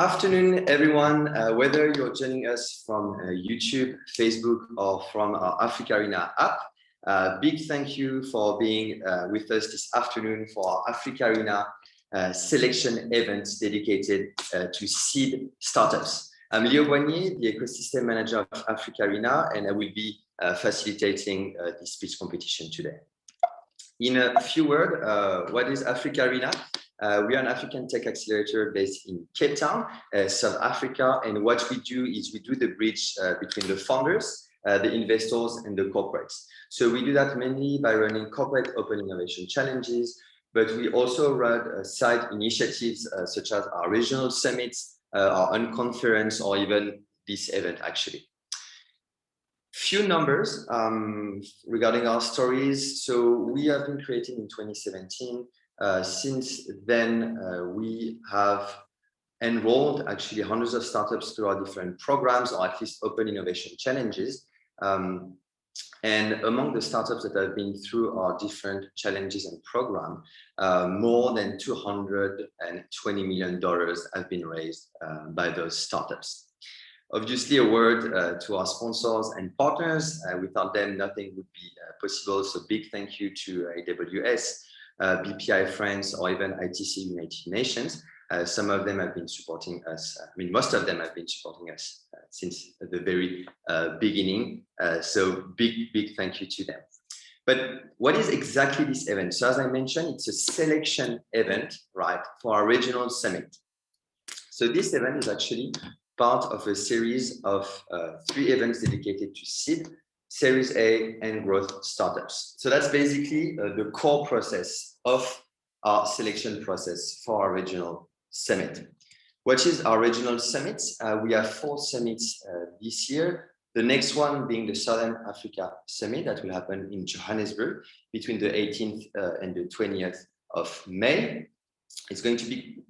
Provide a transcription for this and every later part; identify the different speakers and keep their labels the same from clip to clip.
Speaker 1: afternoon, everyone. Whether you're joining us from YouTube, Facebook, or from our AfricArena app, big thank you for being with us this afternoon for our AfricArena selection event dedicated to seed startups. I'm Leo Boigny, the ecosystem manager of AfricArena, and I will be facilitating this speech competition today. In a few words, what is AfricArena? We are an African tech accelerator based in Cape Town, South Africa, and what we do is we do the bridge between the founders, the investors, and the corporates. So we do that mainly by running corporate open innovation challenges, but we also run side initiatives such as our regional summits, our unconference, or even this event actually. Few numbers regarding our stories. So we have been created in 2017. Since then, we have enrolled actually hundreds of startups through our different programs, or at least open innovation challenges. And among the startups that have been through our different challenges and program, more than $220 million have been raised by those startups. Obviously, a word to our sponsors and partners. Without them, nothing would be possible. So big thank you to AWS, BPI France, or even ITC United Nations. Some of them have been supporting us. I mean, most of them have been supporting us since the very beginning. So big thank you to them. But what is exactly this event? So as I mentioned, it's a selection event, right, for our regional summit. So this event is actually part of a series of 3 events dedicated to seed, Series A, and growth startups. So that's basically the core process of our selection process for our regional summit. What is our regional summits? We have 4 summits this year. The next one being the Southern Africa Summit that will happen in Johannesburg between the 18th and the 20th of May. It's going to be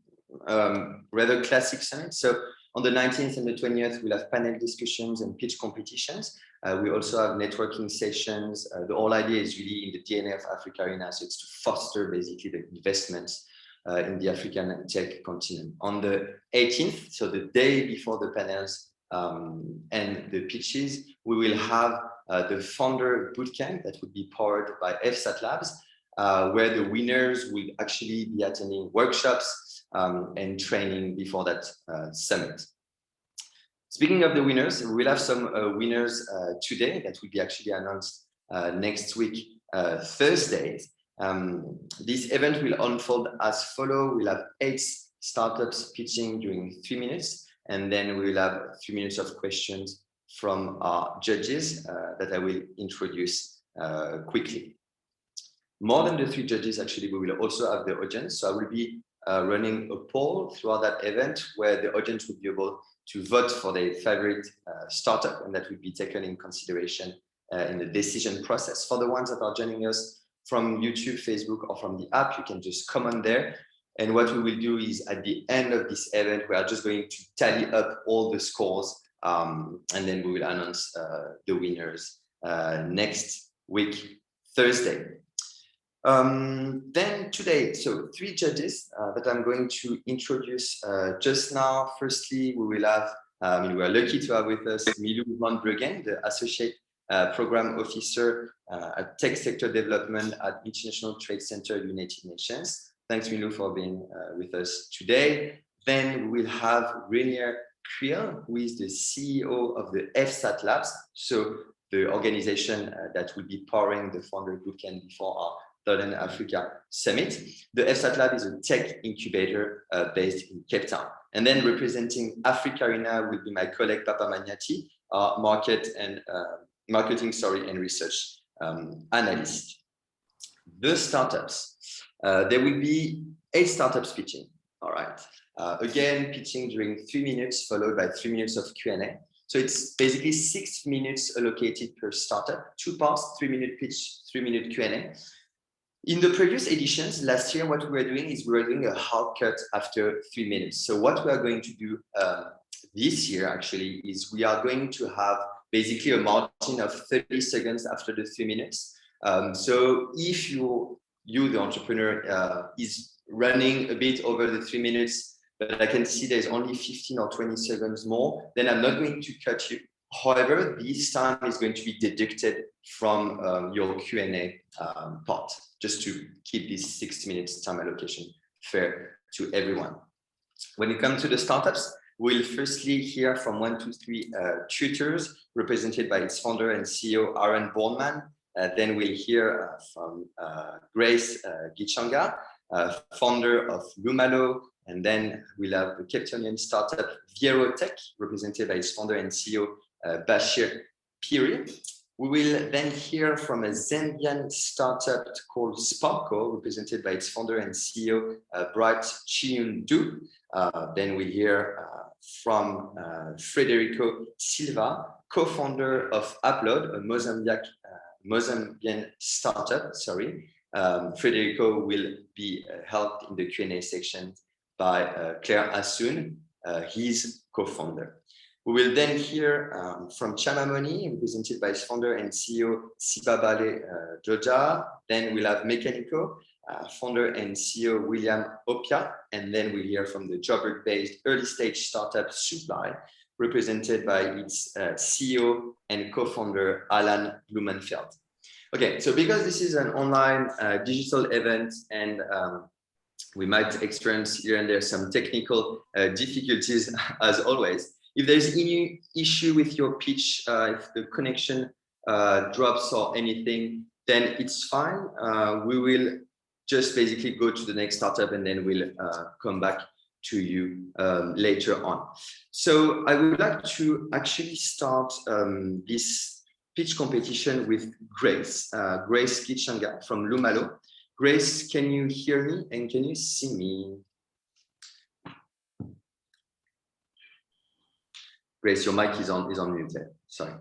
Speaker 1: rather classic summit. So on the 19th and the 20th, we'll have panel discussions and pitch competitions. We also have networking sessions. The whole idea is really in the DNA of AfricArena, so it's to foster basically the investments in the African tech continent. On the 18th, so the day before the panels and the pitches, we will have the founder bootcamp that would be powered by FSAT Labs, where the winners will actually be attending workshops and training before that summit. Speaking of the winners, we'll have some winners today that will be actually announced next week, Thursday. This event will unfold as follows. We'll have 8 startups pitching during 3 minutes, and then we'll have 3 minutes of questions from our judges that I will introduce quickly. More than the 3 judges, actually, we will also have the audience. So I will be running a poll throughout that event where the audience will be able to vote for their favorite startup, and that will be taken in consideration in the decision process. For the ones that are joining us from YouTube, Facebook, or from the app, you can just comment there. And what we will do is at the end of this event, we are just going to tally up all the scores, and then we will announce the winners next week, Thursday. Then today, so 3 judges that I'm going to introduce just now. Firstly, we will have, we are lucky to have with us Milou van Bruggen, the Associate Program Officer at Tech Sector Development at International Trade Center, United Nations. Thanks, Milou, for being with us today. Then we will have Rainier Creel, who is the CEO of the FSAT Labs, so the organization that will be powering the founder bootcamp before our Southern Africa Summit. The FSAT Lab is a tech incubator based in Cape Town. And then representing AfricArena will be my colleague Papa Magnati, our marketing and research analyst. The startups, there will be 8 startups pitching. All right. Again, pitching during 3 minutes, followed by 3 minutes of Q&A. So it's basically 6 minutes allocated per startup, 2 parts, 3-minute pitch, 3-minute Q&A. In the previous editions, last year, what we were doing is we were doing a hard cut after 3 minutes. So what we are going to do this year, actually, is we are going to have basically a margin of 30 seconds after the 3 minutes. So if you, the entrepreneur, is running a bit over the 3 minutes, but I can see there's only 15 or 20 seconds more, then I'm not going to cut you. However, this time is going to be deducted from your Q&A part, just to keep this 60 minutes time allocation fair to everyone. When it comes to the startups, we'll firstly hear from 123 tutors represented by its founder and CEO, Aaron Bornman. Then we'll hear from Grace Gichanga, founder of LumaLaw, and then we'll have the Cape Townian startup Viero Tech, represented by its founder and CEO, Bashir Piri. We will then hear from a Zambian startup called Sparco, represented by its founder and CEO, Bright Chiundu. Then we hear from Frederico Silva, co-founder of Appload, a Mozambican startup, Frederico will be helped in the Q&A section by Claire Assoun, his co-founder. We will then hear from Chamamani, represented by its founder and CEO, Sibabale Joja. Then we'll have Mechanico, founder and CEO, William Opia. And then we'll hear from the Joburg-based early-stage startup Suppli, represented by its CEO and co-founder, Alan Blumenfeld. Okay, so because this is an online digital event and we might experience here and there some technical difficulties as always. If there's any issue with your pitch, if the connection drops or anything, then it's fine. We will just basically go to the next startup and then we'll come back to you later on. So I would like to actually start this pitch competition with Grace, Grace Gichanga from LumaLaw. Grace, can you hear me and can you see me? Grace, your mic is on mute there. Sorry.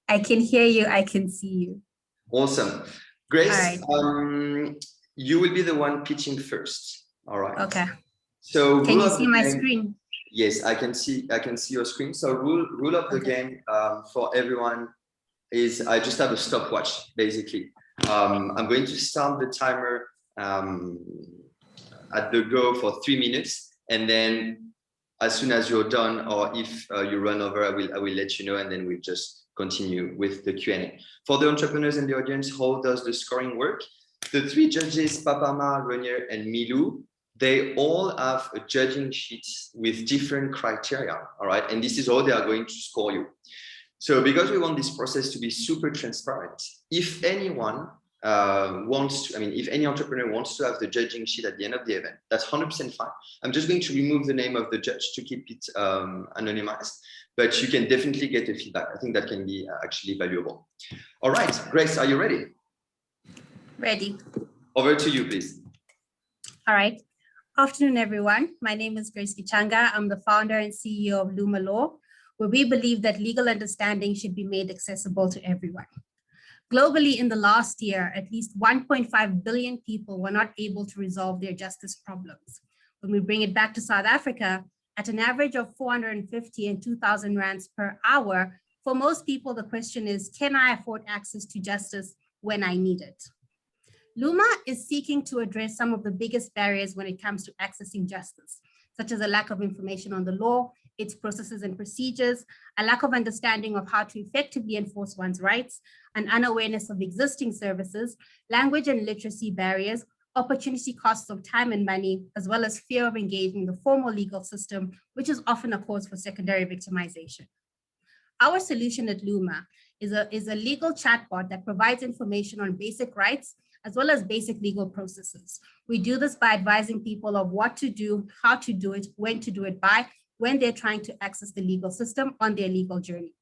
Speaker 2: I can hear you. I can see you.
Speaker 1: Awesome. Grace,
Speaker 2: right.
Speaker 1: You will be the one pitching first. All right.
Speaker 2: Okay.
Speaker 1: So
Speaker 2: can you see my screen?
Speaker 1: Yes, I can see your screen. So rule of the game for everyone is I just have a stopwatch, basically. I'm going to start the timer at the go for 3 minutes, and then as soon as you're done, or if you run over, I will let you know, and then we'll just continue with the Q&A. For the entrepreneurs in the audience, how does the scoring work? The 3 judges, Papama, Renier, and Milou, they all have a judging sheet with different criteria, all right? And this is how they are going to score you. So because we want this process to be super transparent, if anyone if any entrepreneur wants to have the judging sheet at the end of the event, that's 100% fine. I'm just going to remove the name of the judge to keep it anonymized, but you can definitely get the feedback. I think that can be actually valuable. All right, Grace, are you ready?
Speaker 2: Ready.
Speaker 1: Over to you, please.
Speaker 2: All right. Afternoon, everyone. My name is Grace Gichanga. I'm the founder and CEO of LumaLaw, where we believe that legal understanding should be made accessible to everyone. Globally, in the last year, at least 1.5 billion people were not able to resolve their justice problems. When we bring it back to South Africa, at an average of 450 and 2,000 rands per hour, for most people, the question is, can I afford access to justice when I need it? Luma is seeking to address some of the biggest barriers when it comes to accessing justice, such as a lack of information on the law, its processes and procedures, a lack of understanding of how to effectively enforce one's rights, an unawareness of existing services, language and literacy barriers, opportunity costs of time and money, as well as fear of engaging the formal legal system, which is often a cause for secondary victimization. Our solution at Luma is a legal chatbot that provides information on basic rights, as well as basic legal processes. We do this by advising people of what to do, how to do it, when to do it by, when they're trying to access the legal system on their legal journey.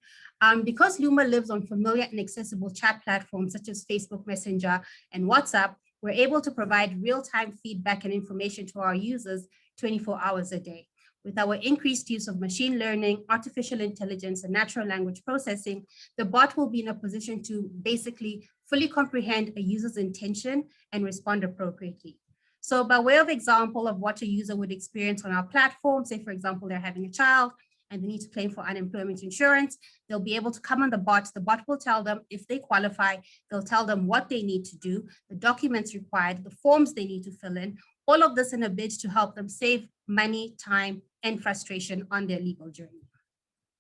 Speaker 2: Because Luma lives on familiar and accessible chat platforms such as Facebook Messenger and WhatsApp, we're able to provide real-time feedback and information to our users 24 hours a day. With our increased use of machine learning, artificial intelligence, and natural language processing, the bot will be in a position to basically fully comprehend a user's intention and respond appropriately. So by way of example of what a user would experience on our platform, say, for example, they're having a child and they need to claim for unemployment insurance, they'll be able to come on the bot. The bot will tell them if they qualify, they'll tell them what they need to do, the documents required, the forms they need to fill in, All of this in a bid to help them save money, time, and frustration on their legal journey.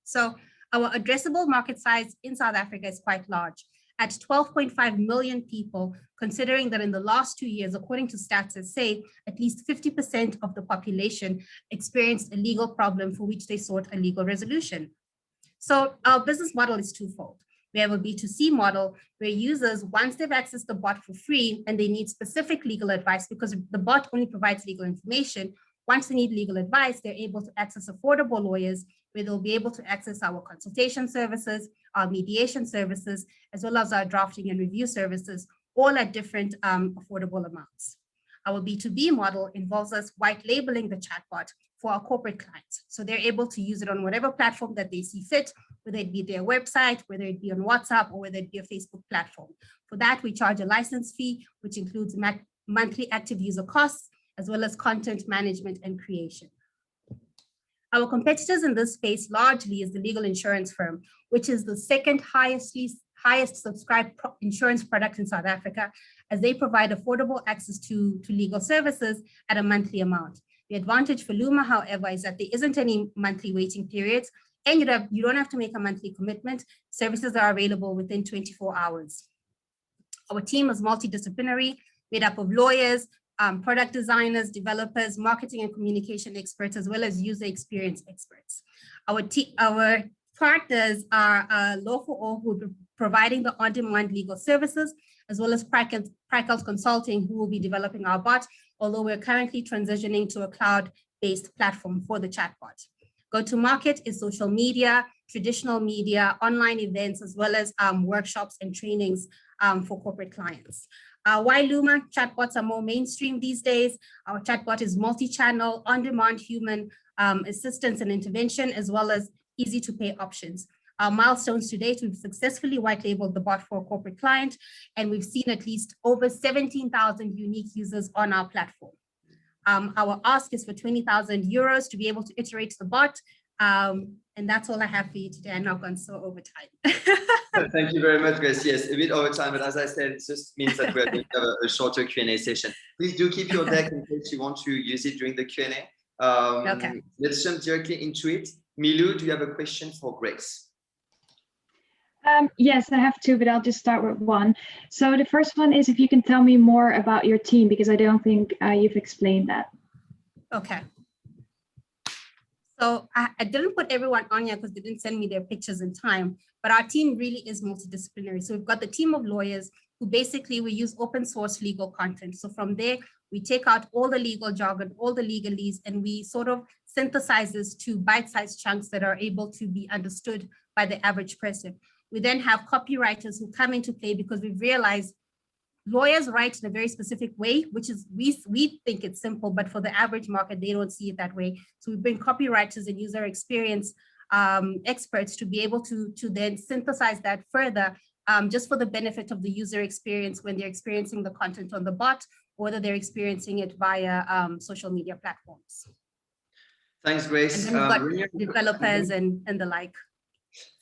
Speaker 2: So our addressable market size in South Africa is quite large, at 12.5 million people, considering that in the last 2 years, according to stats that say, at least 50% of the population experienced a legal problem for which they sought a legal resolution. So our business model is twofold. We have a B2C model where users, once they've accessed the bot for free and they need specific legal advice, because the bot only provides legal information, once they need legal advice, they're able to access affordable lawyers where they'll be able to access our consultation services, our mediation services, as well as our drafting and review services, all at different affordable amounts. Our B2B model involves us white labeling the chatbot for our corporate clients. So they're able to use it on whatever platform that they see fit, whether it be their website, whether it be on WhatsApp, or whether it be a Facebook platform. For that, we charge a license fee, which includes monthly active user costs, as well as content management and creation. Our competitors in this space largely is the legal insurance firm, which is the second highest subscribed insurance product in South Africa, as they provide affordable access to legal services at a monthly amount. The advantage for Luma, however, is that there isn't any monthly waiting periods, and you don't have to make a monthly commitment. Services are available within 24 hours. Our team is multidisciplinary, made up of lawyers, product designers, developers, marketing and communication experts, as well as user experience experts. Our partners are Law for All, who will be providing the on-demand legal services, as well as Practical Consulting, who will be developing our bot, although we're currently transitioning to a cloud-based platform for the chatbot. Go-to-market is social media, traditional media, online events, as well as workshops and trainings for corporate clients. Why Luma? Chatbots are more mainstream these days. Our chatbot is multi-channel, on-demand human assistance and intervention, as well as easy-to-pay options. Our milestones to date, we've successfully white-labeled the bot for a corporate client, and we've seen at least over 17,000 unique users on our platform. Our ask is for 20,000 euros to be able to iterate the bot. And that's all I have for you today. I'm not going so over time.
Speaker 1: Thank you very much, Grace. Yes, a bit over time, but as I said, it just means that we're going to have a shorter Q&A session. Please do keep your deck in case you want to use it during the Q&A. Okay. Let's jump directly into it. Milou, do you have a question for Grace?
Speaker 3: Yes, I have two, but I'll just start with one. So the first one is if you can tell me more about your team, because I don't think you've explained that.
Speaker 2: Okay. So I didn't put everyone on here because they didn't send me their pictures in time, but our team really is multidisciplinary. So we've got the team of lawyers who basically we use open source legal content. So from there, we take out all the legal jargon, all the legalese, and we sort of synthesize this to bite-sized chunks that are able to be understood by the average person. We then have copywriters who come into play because we've realized lawyers write in a very specific way, which is, we think it's simple, but for the average market, they don't see it that way. So we bring copywriters and user experience experts to be able to then synthesize that further, just for the benefit of the user experience when they're experiencing the content on the bot, or whether they're experiencing it via social media platforms.
Speaker 1: Thanks, Grace.
Speaker 2: And then we've got developers and the like.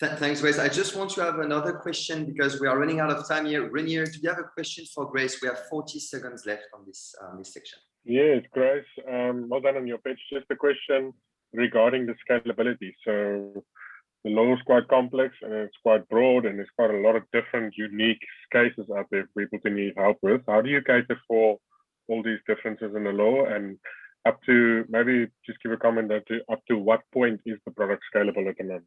Speaker 1: Thanks, Grace. I just want to have another question because we are running out of time here. Renier, do you have a question for Grace? We have 40 seconds left on this section.
Speaker 4: Yes, Grace. Well done on your pitch. Just a question regarding the scalability. So the law is quite complex and it's quite broad, and there's quite a lot of different unique cases out there for people to need help with. How do you cater for all these differences in the law, and up to, maybe just give a comment up to what point is the product scalable at the moment?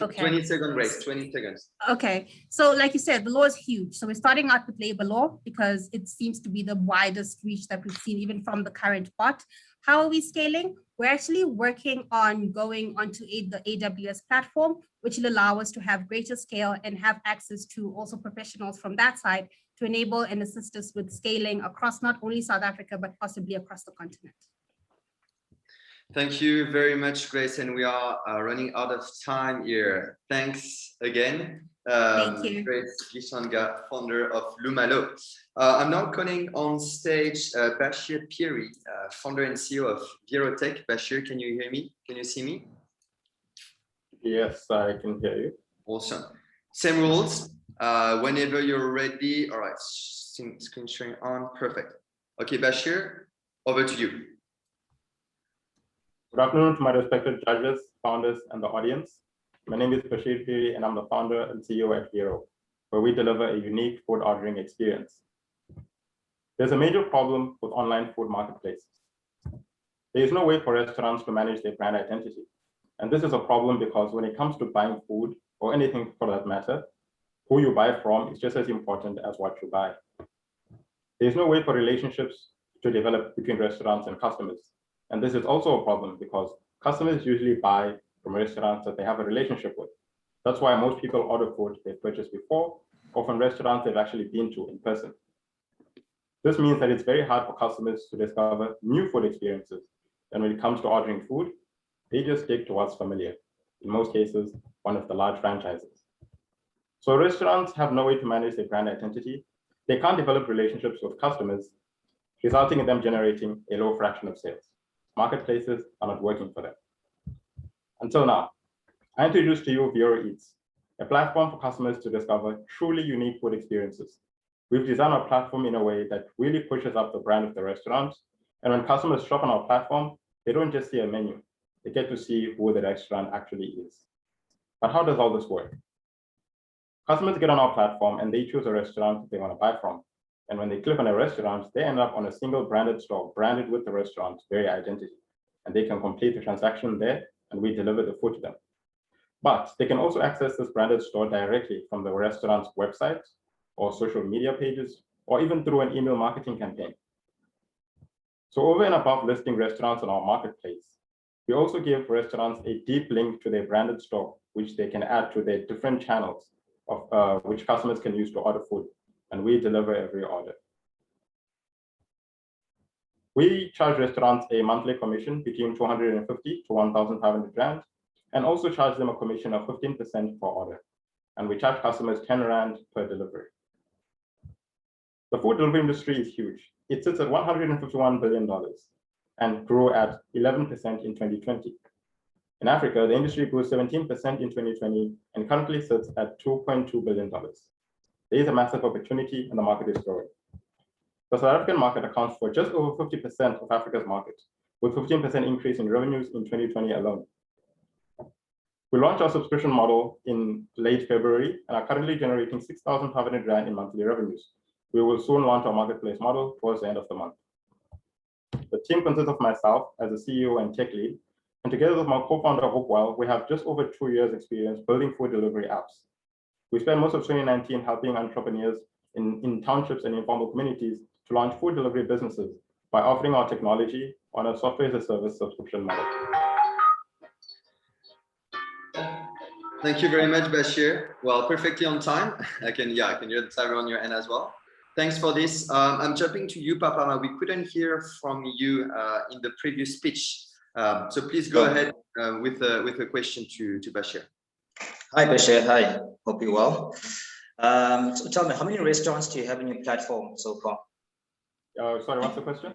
Speaker 2: Okay.
Speaker 1: 20 seconds, Grace, 20 seconds.
Speaker 2: Okay, so like you said, the law is huge. So we're starting out with labor law because it seems to be the widest reach that we've seen even from the current bot. How are we scaling? We're actually working on going onto the AWS platform, which will allow us to have greater scale and have access to also professionals from that side to enable and assist us with scaling across not only South Africa, but possibly across the continent.
Speaker 1: Thank you very much, Grace, and we are running out of time here. Thanks again.
Speaker 2: Thank you.
Speaker 1: Grace Gishanga, founder of LumaLaw. I'm now calling on stage Bashir Piri, founder and CEO of Viero Tech. Bashir, can you hear me? Can you see me?
Speaker 5: Yes, I can hear you.
Speaker 1: Awesome. Same rules. Whenever you're ready. All right, screen sharing on. Perfect. Okay, Bashir, Over to you.
Speaker 5: Good afternoon to my respected judges, founders, and the audience. My name is Bashir Piri, and I'm the founder and CEO at Viero, where we deliver a unique food ordering experience. There's a major problem with online food marketplaces. There is no way for restaurants to manage their brand identity. And this is a problem because when it comes to buying food, or anything for that matter, who you buy from is just as important as what you buy. There's no way for relationships to develop between restaurants and customers. And this is also a problem because customers usually buy from restaurants that they have a relationship with. That's why most people order food they've purchased before, or from restaurants they've actually been to in person. This means that it's very hard for customers to discover new food experiences. And when it comes to ordering food, they just stick to what's familiar. In most cases, one of the large franchises. So restaurants have no way to manage their brand identity. They can't develop relationships with customers, resulting in them generating a low fraction of sales. Marketplaces are not working for them. Until now, I introduced to you Viero Eats, a platform for customers to discover truly unique food experiences. We've designed our platform in a way that really pushes up the brand of the restaurant. And when customers shop on our platform, they don't just see a menu, they get to see who the restaurant actually is. But how does all this work? Customers get on our platform and they choose a restaurant they want to buy from. And when they click on a restaurant, they end up on a single branded store, branded with the restaurant's very identity. And they can complete the transaction there, and we deliver the food to them. But they can also access this branded store directly from the restaurant's website, or social media pages, or even through an email marketing campaign. So over and above listing restaurants on our marketplace, we also give restaurants a deep link to their branded store, which they can add to their different channels of which customers can use to order food, and we deliver every order. We charge restaurants a monthly commission between 250 to 1,500 Rand, and also charge them a commission of 15% per order. And we charge customers 10 Rand per delivery. The food delivery industry is huge. It sits at $151 billion and grew at 11% in 2020. In Africa, the industry grew 17% in 2020 and currently sits at $2.2 billion. There is a massive opportunity and the market is growing. The South African market accounts for just over 50% of Africa's market, with 15% increase in revenues in 2020 alone. We launched our subscription model in late February and are currently generating 6,500 Rand in monthly revenues. We will soon launch our marketplace model towards the end of the month. The team consists of myself as a CEO and tech lead, and together with my co-founder, Hopewell, we have just over 2 years experience building food delivery apps. We spent most of 2019 helping entrepreneurs in townships and informal communities to launch food delivery businesses by offering our technology on a software as a service subscription model.
Speaker 1: Thank you very much, Bashir. Well, perfectly on time. I can hear the timer on your end as well. Thanks for this. I'm jumping to you, Papa. We couldn't hear from you in the previous speech. So please go ahead with a question to Bashir.
Speaker 6: Hi, Bashir. Hi. Hope you're well. So tell me, how many restaurants do you have on your platform so far?
Speaker 5: Sorry, what's the question?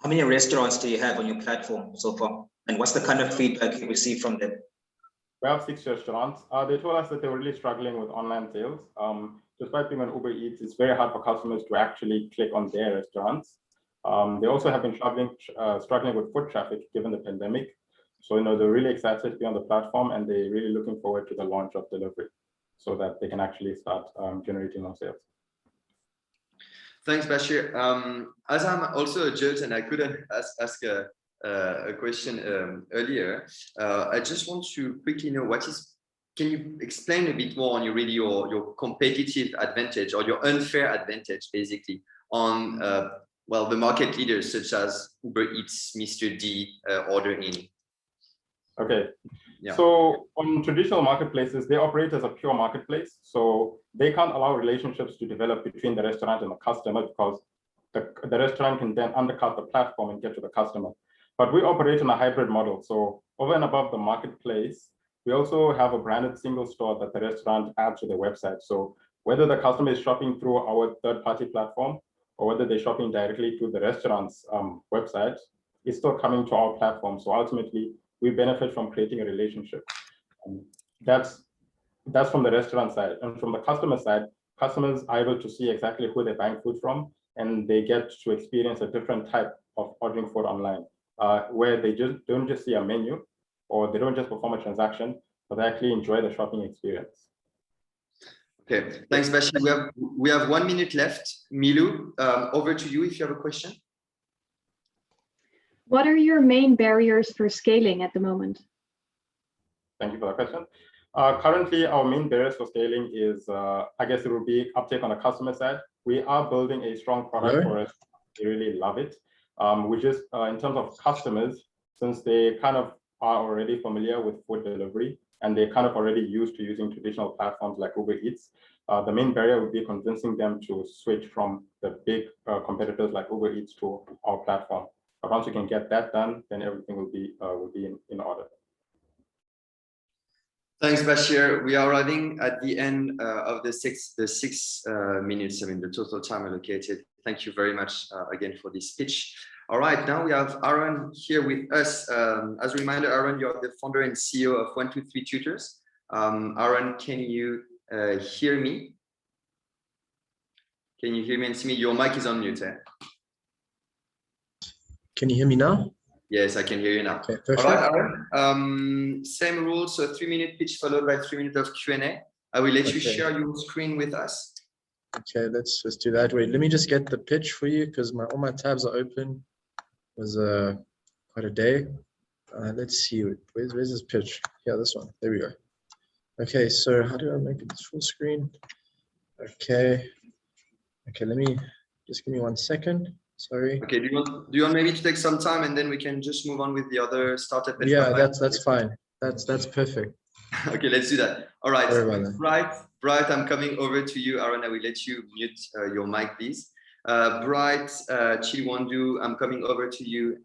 Speaker 6: How many restaurants do you have on your platform so far? And what's the kind of feedback you receive from them?
Speaker 5: We have 6 restaurants. They told us that they were really struggling with online sales. Despite being on Uber Eats, it's very hard for customers to actually click on their restaurants. They also have been struggling with foot traffic given the pandemic. So, they're really excited to be on the platform and they're really looking forward to the launch of delivery so that they can actually start generating more sales.
Speaker 1: Thanks, Bashir. As I'm also a judge and I couldn't ask a question earlier, I just want to quickly know can you explain a bit more on your competitive advantage or your unfair advantage basically on the market leaders such as Uber Eats, Mr. D, Order In?
Speaker 5: Okay.
Speaker 1: Yeah.
Speaker 5: So on traditional marketplaces, they operate as a pure marketplace. So they can't allow relationships to develop between the restaurant and the customer because the restaurant can then undercut the platform and get to the customer. But we operate in a hybrid model. So over and above the marketplace, we also have a branded single store that the restaurant adds to their website. So whether the customer is shopping through our third-party platform or whether they're shopping directly through the restaurant's website, it's still coming to our platform. So ultimately, we benefit from creating a relationship. That's from the restaurant side. And from the customer side, customers are able to see exactly who they're buying food from, and they get to experience a different type of ordering food online, where they don't just see a menu, or they don't just perform a transaction, but they actually enjoy the shopping experience.
Speaker 1: Okay, thanks, Bashir. We have 1 minute left. Milu, over to you if you have a question.
Speaker 3: What are your main barriers for scaling at the moment?
Speaker 5: Thank you for the question. Currently, our main barriers for scaling is, I guess it will be uptake on the customer side. We are building a strong product for us. We really love it. We just, in terms of customers, since they kind of are already familiar with food delivery and they're kind of already used to using traditional platforms like Uber Eats, the main barrier would be convincing them to switch from the big competitors like Uber Eats to our platform. But once we can get that done, then everything will be in order.
Speaker 1: Thanks, Bashir. We are arriving at the end of the six minutes, I mean, the total time allocated. Thank you very much again for this speech. All right, now we have Aaron here with us. As a reminder, Aaron, you're the founder and CEO of 123 Tutors. Aaron, can you hear me? Can you hear me and see me? Your mic is on mute.
Speaker 7: Can you hear me now?
Speaker 1: Yes, I can hear you now.
Speaker 7: Okay, perfect.
Speaker 1: All right, Aaron. Same rules, so 3-minute pitch followed by 3 minutes of Q&A. I will let you share your screen with us.
Speaker 7: Okay, let's just do that. Wait, let me just get the pitch for you because all my tabs are open. It was quite a day. Let's see, where's this pitch? Yeah, this one. There we go. Okay, so how do I make it full screen? Okay, let me just give me 1 second. Sorry.
Speaker 1: Okay, do you want maybe to take some time and then we can just move on with the other startup?
Speaker 7: Yeah, that's fine. That's perfect.
Speaker 1: Okay, let's do that. All right, Bright, I'm coming over to you. Aaron, I will let you mute your mic, please. Bright Chiliwandu, I'm coming over to you.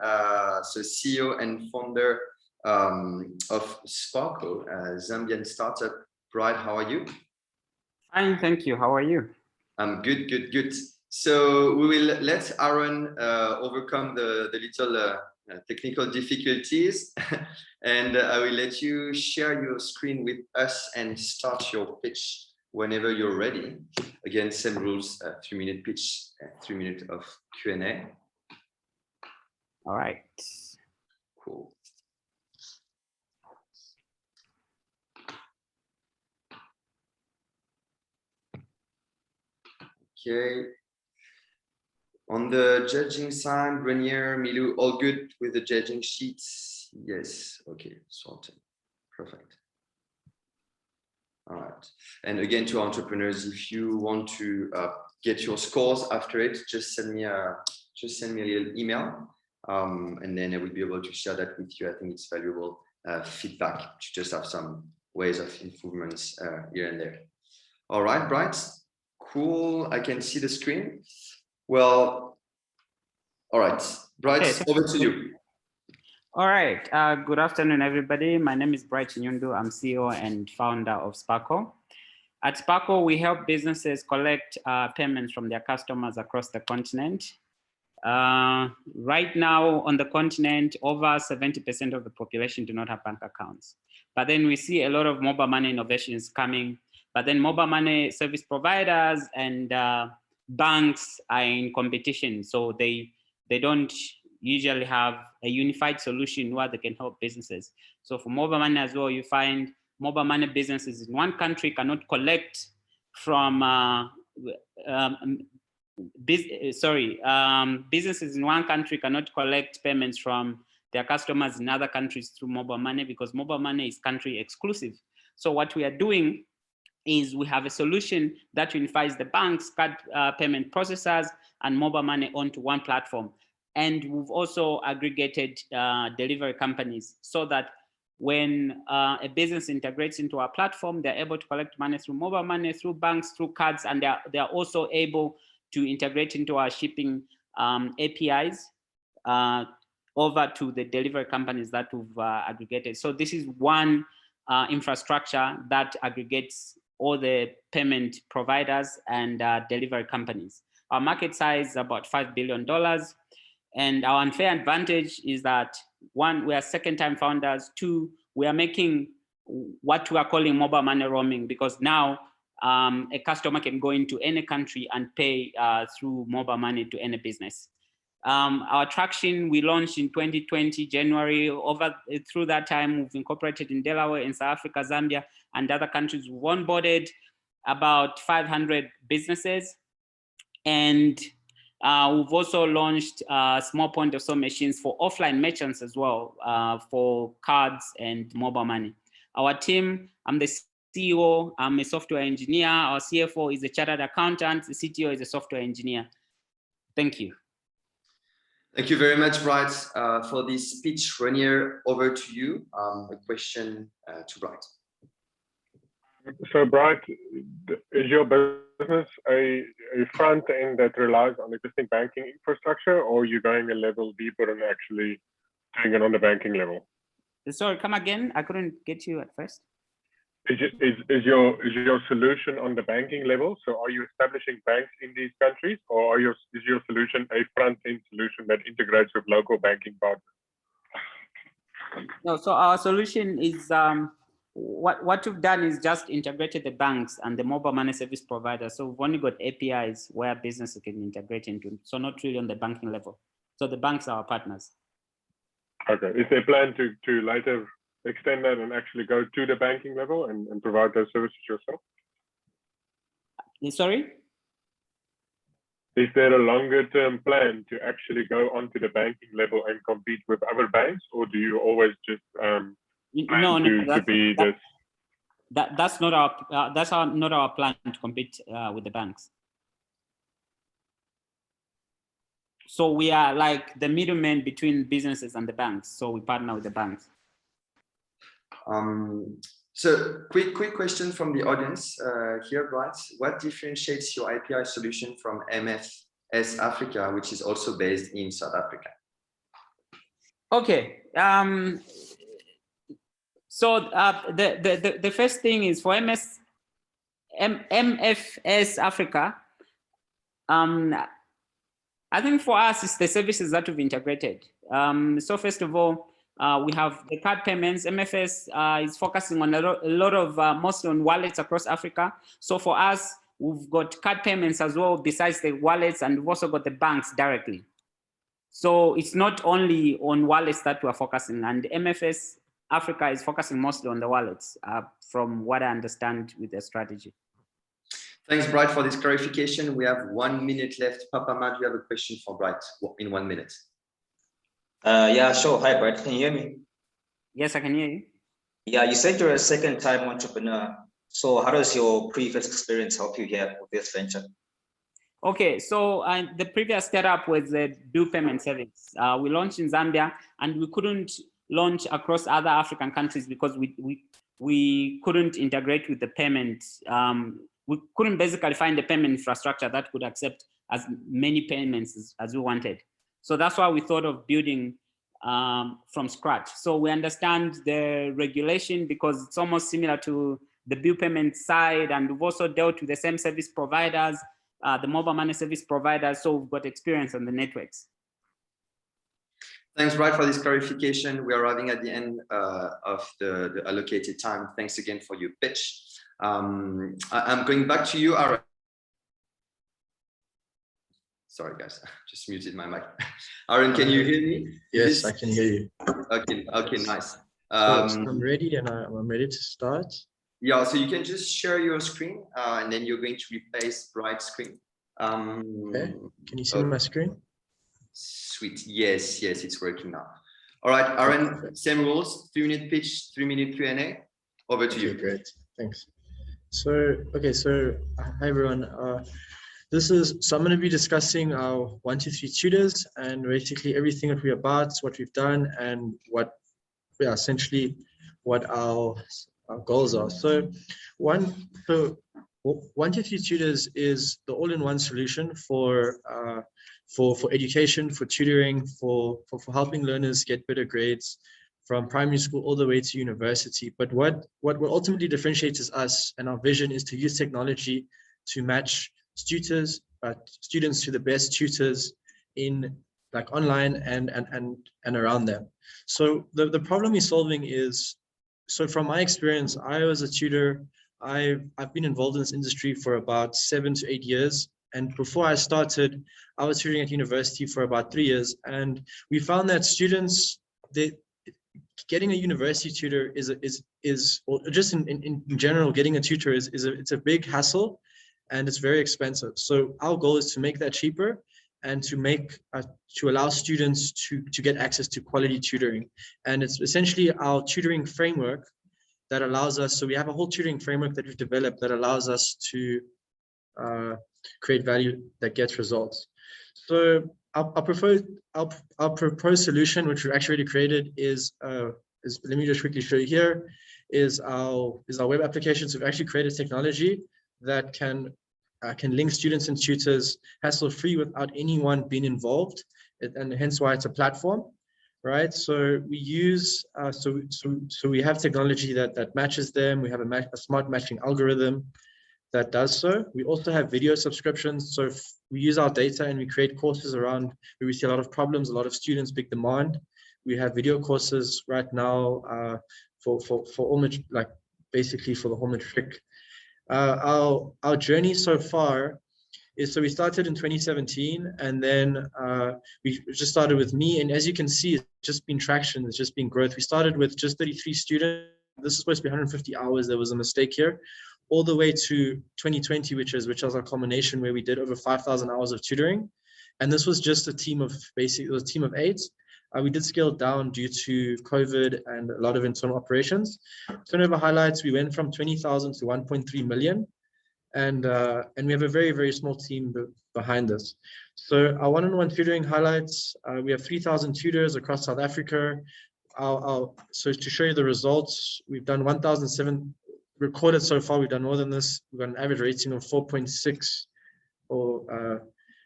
Speaker 1: So CEO and founder of Sparco, Zambian startup. Bright, how are you?
Speaker 8: Fine, thank you. How are you?
Speaker 1: I'm good. So we will let Aaron overcome the little technical difficulties and I will let you share your screen with us and start your pitch whenever you're ready. Again, same rules, 3-minute pitch, 3 minutes of Q&A.
Speaker 8: All right.
Speaker 1: Cool. Okay. On the judging side, Renier, Milu, all good with the judging sheets? Yes, okay, sorted, perfect. All right, and again to entrepreneurs, if you want to get your scores after it, just send me a little email, and then I will be able to share that with you. I think it's valuable feedback to just have some ways of improvements here and there. All right, Bright, cool, I can see the screen. Well, all right, Bright, okay, over to you.
Speaker 8: All right, good afternoon, everybody. My name is Bright Nyundu. I'm CEO and founder of Sparco. At Sparco, we help businesses collect payments from their customers across the continent. Right now on the continent, over 70% of the population do not have bank accounts. But then we see a lot of mobile money innovations coming, but then mobile money service providers and banks are in competition, so they don't usually have a unified solution where they can help businesses. So for mobile money as well, you find mobile money businesses in one country cannot collect from businesses in one country cannot collect payments from their customers in other countries through mobile money because mobile money is country exclusive. So what we are doing is we have a solution that unifies the banks, card payment processors, and mobile money onto one platform. And we've also aggregated delivery companies so that when a business integrates into our platform, they're able to collect money through mobile money, through banks, through cards, and they're also able to integrate into our shipping APIs over to the delivery companies that we've aggregated. So this is one infrastructure that aggregates all the payment providers and delivery companies. Our market size is about $5 billion. And our unfair advantage is that, one, we are second-time founders. Two, we are making what we are calling mobile money roaming, because now a customer can go into any country and pay through mobile money to any business. Our traction, we launched in 2020, January. Through that time, we've incorporated in Delaware, in South Africa, Zambia, and other countries. We've onboarded about 500 businesses. And we've also launched small point of sale machines for offline merchants as well, for cards and mobile money. Our team, I'm the CEO, I'm a software engineer. Our CFO is a chartered accountant. The CTO is a software engineer. Thank you.
Speaker 1: Thank you very much, Bright, for this speech. Renier, over to you. A question to Bright.
Speaker 4: So, Bright, is your business a front end that relies on existing banking infrastructure, or are you going a level deeper and actually doing it on the banking level?
Speaker 8: Sorry, come again. I couldn't get you at first.
Speaker 4: Is your solution on the banking level? So are you establishing banks in these countries, or is your solution a front-end solution that integrates with local banking partners?
Speaker 8: No, so our solution is, what we've done is just integrated the banks and the mobile money service providers. So we've only got APIs where businesses can integrate into, so not really on the banking level. So the banks are our partners. Okay,
Speaker 4: is there a plan to later extend that and actually go to the banking level and provide those services yourself?
Speaker 8: Sorry?
Speaker 4: Is there a longer term plan to actually go onto the banking level and compete with other banks, or do you always just
Speaker 8: that's not our plan to compete with the banks. So we are like the middleman between businesses and the banks. So we partner with the banks.
Speaker 1: So quick question from the audience here, Bright. What differentiates your API solution from MFS Africa, which is also based in South Africa?
Speaker 8: Okay. So the first thing is for MFS Africa. I think for us, it's the services that we've integrated. So first of all, we have the card payments. MFS is focusing on a lot of, mostly on wallets across Africa. So for us, we've got card payments as well, besides the wallets, and we've also got the banks directly. So it's not only on wallets that we're focusing, and MFS Africa is focusing mostly on the wallets, from what I understand with their strategy.
Speaker 1: Thanks, Bright, for this clarification. We have 1 minute left. Papa Matt, you have a question for Bright in 1 minute.
Speaker 6: Yeah, sure. Hi, Bright. Can you hear me?
Speaker 8: Yes, I can hear you.
Speaker 6: Yeah, you said you're a second-time entrepreneur. So how does your previous experience help you here with this venture?
Speaker 8: Okay, so the previous setup was the bill payment service. We launched in Zambia, and we couldn't launch across other African countries because we couldn't integrate with the payment. We couldn't basically find the payment infrastructure that could accept as many payments as we wanted. So that's why we thought of building from scratch. So we understand the regulation because it's almost similar to the bill payment side, and we've also dealt with the same service providers, the mobile money service providers. So we've got experience on the networks.
Speaker 1: Thanks, Bright, for this clarification. We are arriving at the end of the allocated time. Thanks again for your pitch. I'm going back to you, Aaron. Sorry, guys, just muted my mic. Aaron, can you hear me?
Speaker 7: Yes, I can hear you.
Speaker 1: Okay, nice.
Speaker 7: So I'm ready, and I'm ready to start.
Speaker 1: Yeah, so you can just share your screen, and then you're going to replace Bright's screen.
Speaker 7: Okay. Can you see my screen?
Speaker 1: Sweet. Yes, it's working now. All right, Aaron, same rules: 3-minute pitch, 3-minute Q&A. Over to you.
Speaker 7: Great, thanks. So hi everyone. So I'm going to be discussing our 1, 2, 3 tutors and basically everything that we're about, what we've done, and essentially what our goals are. So 1, 2, 3 tutors is the all-in-one solution for education, for tutoring, for helping learners get better grades from primary school all the way to university. But what ultimately differentiates us and our vision is to use technology to match students to the best tutors in like online and around them. So the problem we're solving is, so from my experience, I was a tutor. I've been involved in this industry for about 7 to 8 years, And before I started, I was tutoring at university for about 3 years, and we found that students, getting a university tutor or just in general, getting a tutor it's a big hassle, and it's very expensive. So our goal is to make that cheaper and to allow students to get access to quality tutoring. And it's essentially our tutoring framework that allows us. So we have a whole tutoring framework that we've developed that allows us to create value that gets results. So our proposed solution, which we've actually already created, is let me just quickly show you here, is our web application. So we've actually created technology that can link students and tutors hassle-free without anyone being involved, and hence why it's a platform, right? So we use so we have technology that matches them. We have a smart matching algorithm that does so. We also have video subscriptions. So we use our data and we create courses around where we see a lot of problems, a lot of students, big demand. We have video courses right now for all, like basically for the whole matric. Our journey so far is, so we started in 2017, and then we just started with me. And as you can see, it's just been traction, it's just been growth. We started with just 33 students. This is supposed to be 150 hours. There was a mistake here. All the way to 2020, which was our culmination, where we did over 5,000 hours of tutoring. And this was just a team of it was a team of 8. We did scale down due to COVID and a lot of internal operations. Turnover highlights, we went from 20,000 to 1.3 million. And we have a very, very small team behind us. So our one-on-one tutoring highlights, we have 3,000 tutors across South Africa. So to show you the results, we've done 1,007 recorded so far. We've done more than this. We've got an average rating of 4.6 or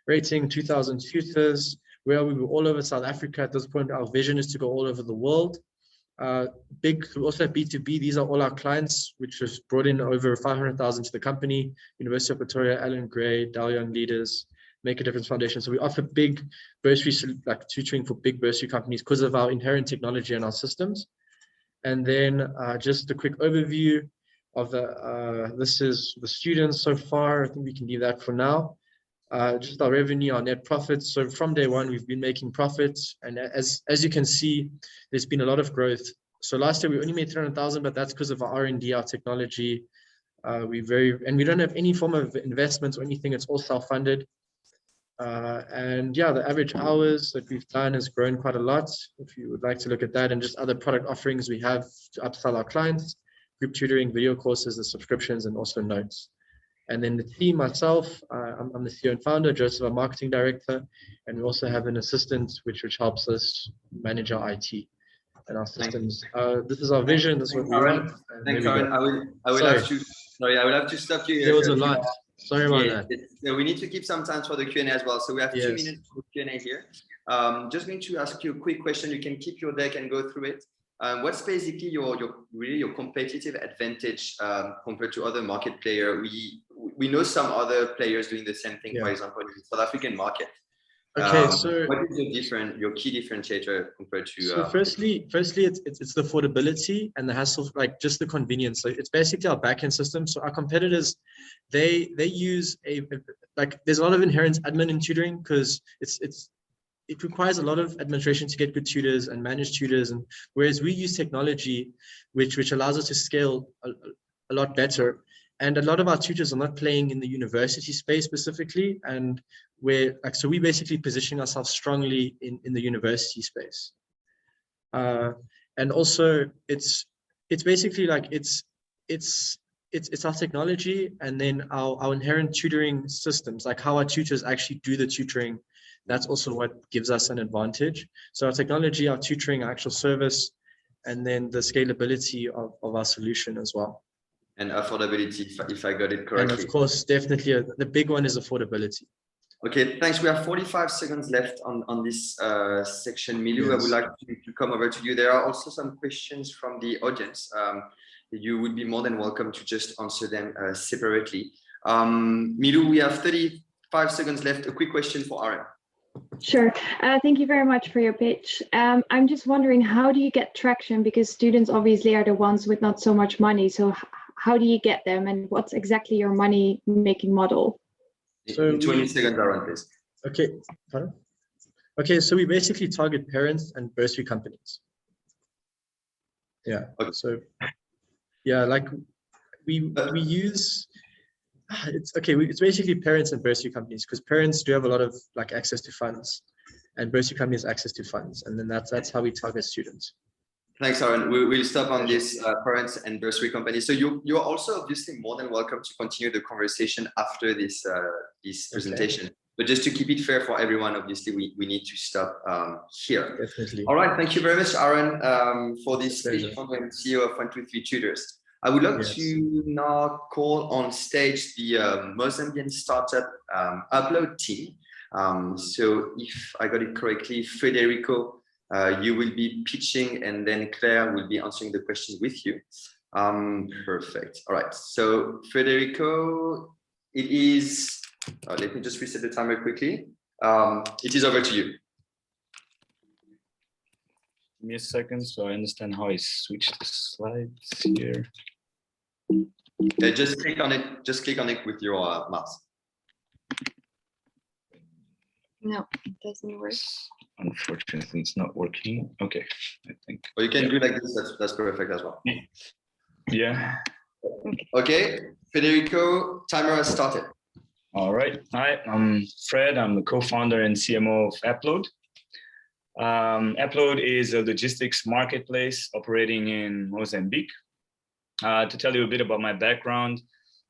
Speaker 7: rating 2,000 tutors. Where we were all over South Africa. At this point, our vision is to go all over the world. We also have B2b. These are all our clients, which has brought in over 500,000 to the company. University of Pretoria, Alan Gray, Dow Young Leaders, Make a Difference Foundation. So we offer big bursary, like tutoring for big bursary companies because of our inherent technology and our systems. And then just a quick overview of this is the students so far. I think we can leave that for now. Just our revenue, our net profits. So from day one, we've been making profits. And as you can see, there's been a lot of growth. So last year we only made 300,000, but that's because of our R&D, our technology. And we don't have any form of investments or anything. It's all self-funded. And yeah, the average hours that we've done has grown quite a lot. If you would like to look at that, and just other product offerings we have to upsell our clients, group tutoring, video courses, the subscriptions, and also notes. And then the team, myself, I'm the CEO and founder, Joseph, our marketing director, and we also have an assistant which helps us manage our IT and our systems. This is our vision. This is what we want.
Speaker 1: Thanks, Aaron. I will have to stop you here.
Speaker 7: There was a lot. Sorry about that.
Speaker 1: So we need to keep some time for the Q&A as well. So we have 2 minutes for Q&A here. Just going to ask you a quick question. You can keep your deck and go through it. What's basically your competitive advantage compared to other market players? We know some other players doing the same thing, for example, in the South African market.
Speaker 7: Okay, so
Speaker 1: what is your key differentiator compared to?
Speaker 7: So firstly, it's the affordability and the hassle, like just the convenience. So it's basically our backend system. So our competitors, they use there's a lot of inherent admin in tutoring because it requires a lot of administration to get good tutors and manage tutors, and whereas we use technology which allows us to scale a lot better. And a lot of our tutors are not playing in the university space specifically, and so we basically position ourselves strongly in the university space. And also it's basically like it's our technology, and then our inherent tutoring systems, like how our tutors actually do the tutoring. That's also what gives us an advantage. So our technology, our tutoring, our actual service, and then the scalability of our solution as well.
Speaker 1: And affordability, if I got it correctly.
Speaker 7: And of course, definitely the big one is affordability.
Speaker 1: Okay, thanks. We have 45 seconds left on this section. Milu, I would like to come over to you. There are also some questions from the audience. You would be more than welcome to just answer them separately. Milu, we have 35 seconds left. A quick question for Aaron.
Speaker 3: Sure. Thank you very much for your pitch. I'm just wondering, how do you get traction? Because students obviously are the ones with not so much money. So how do you get them, and what's exactly your money making model?
Speaker 7: So
Speaker 1: in 20 seconds, Aaron, please.
Speaker 7: Okay, pardon? Okay, so we basically target parents and bursary companies. Yeah,
Speaker 1: Okay.
Speaker 7: so yeah, like we use, it's okay, it's basically parents and bursary companies, because parents do have a lot of like access to funds and bursary companies access to funds, and then that's how we target students.
Speaker 1: Thanks, Aaron. We'll stop on this parents and bursary company. So you're also obviously more than welcome to continue the conversation after this presentation. Okay. But just to keep it fair for everyone, obviously we need to stop here.
Speaker 7: Definitely.
Speaker 1: All right. Thank you very much, Aaron, for this speech, founder and CEO of 123 Tutors. I would like to now call on stage the Mozambican startup Appload team. So if I got it correctly, Federico, you will be pitching, and then Claire will be answering the questions with you. Perfect. All right. So Federico, it is, let me just reset the timer quickly. It is over to you.
Speaker 9: Give me a second so I understand how I switch the slides here.
Speaker 1: Just click on it. Just click on it with your mouse.
Speaker 10: No, it doesn't work.
Speaker 9: Unfortunately, it's not working. Okay, I think.
Speaker 1: Or you can do like this. That's perfect as well.
Speaker 9: Yeah.
Speaker 1: Okay, Federico, timer has started.
Speaker 9: All right. Hi, I'm Fred. I'm the co-founder and CMO of Appload. Appload is a logistics marketplace operating in Mozambique. To tell you a bit about my background,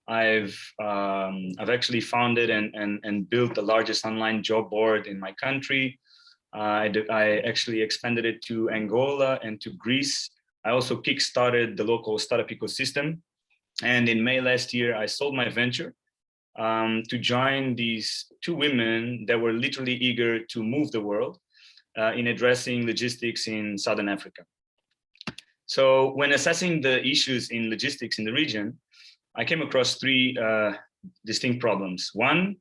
Speaker 9: I've actually founded and built the largest online job board in my country. I actually expanded it to Angola and to Greece. I also kickstarted the local startup ecosystem. And in May last year, I sold my venture to join these two women that were literally eager to move the world in addressing logistics in Southern Africa. So when assessing the issues in logistics in the region, I came across three distinct problems. One,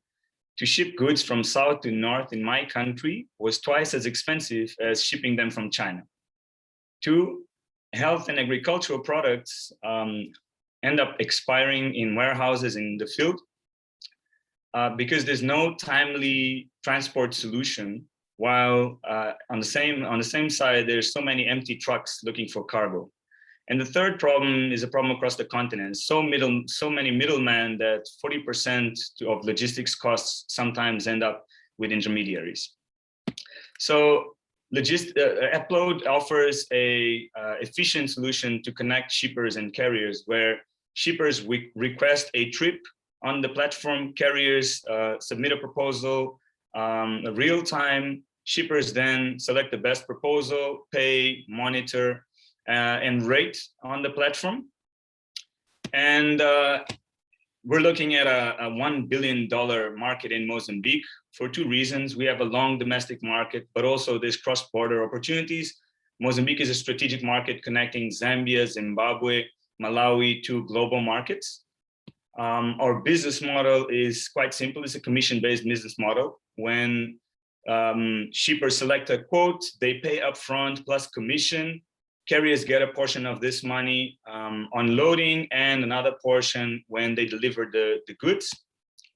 Speaker 9: to ship goods from south to north in my country was twice as expensive as shipping them from China. Two, health and agricultural products end up expiring in warehouses in the field because there's no timely transport solution, while on the same side, there's so many empty trucks looking for cargo. And the third problem is a problem across the continent. So many middlemen that 40% of logistics costs sometimes end up with intermediaries. So Appload offers a efficient solution to connect shippers and carriers, where shippers request a trip on the platform, carriers submit a proposal real time, shippers then select the best proposal, pay, monitor, and rate on the platform. And we're looking at a $1 billion market in Mozambique for two reasons. We have a long domestic market, but also there's cross-border opportunities. Mozambique is a strategic market connecting Zambia, Zimbabwe, Malawi to global markets. Our business model is quite simple. It's a commission-based business model. When shippers select a quote, they pay upfront plus commission. Carriers get a portion of this money on loading and another portion when they deliver the goods.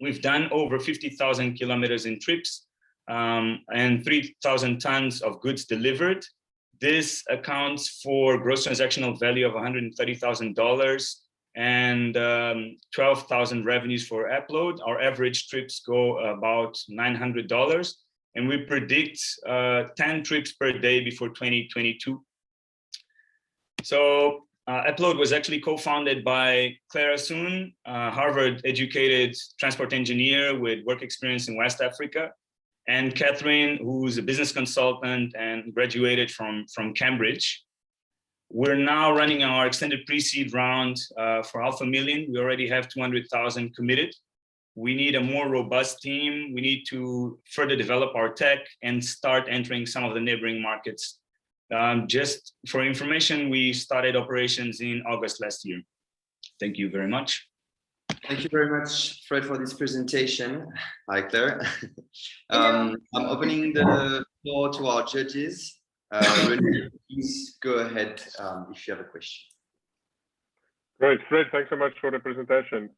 Speaker 9: We've done over 50,000 kilometers in trips and 3,000 tons of goods delivered. This accounts for gross transactional value of $130,000 and 12,000 revenues for Appload. Our average trips go about $900, and we predict 10 trips per day before 2022. So Appload was actually co-founded by Clara Soon, Harvard-educated transport engineer with work experience in West Africa, and Catherine, who's a business consultant and graduated from Cambridge. We're now running our extended pre-seed round for $500,000. We already have 200,000 committed. We need a more robust team. We need to further develop our tech and start entering some of the neighboring markets. Just for information, we started operations in August last year. Thank you very much.
Speaker 1: Thank you very much, Fred, for this presentation. Hi, Claire. I'm opening the floor to our judges. Renee, please go ahead if you have a question.
Speaker 4: Great, Fred, thanks so much for the presentation.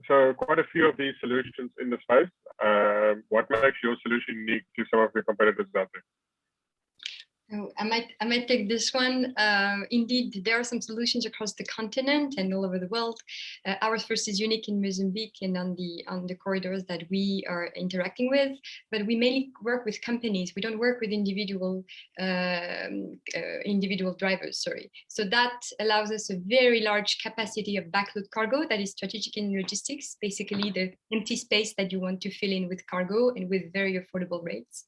Speaker 4: So quite a few of these solutions in the space. What makes your solution unique to some of your competitors out there?
Speaker 10: Oh, I might take this one. Indeed, there are some solutions across the continent and all over the world. Ours first is unique in Mozambique and on the corridors that we are interacting with. But we mainly work with companies. We don't work with individual drivers. Sorry. So that allows us a very large capacity of backload cargo that is strategic in logistics. Basically, the empty space that you want to fill in with cargo and with very affordable rates.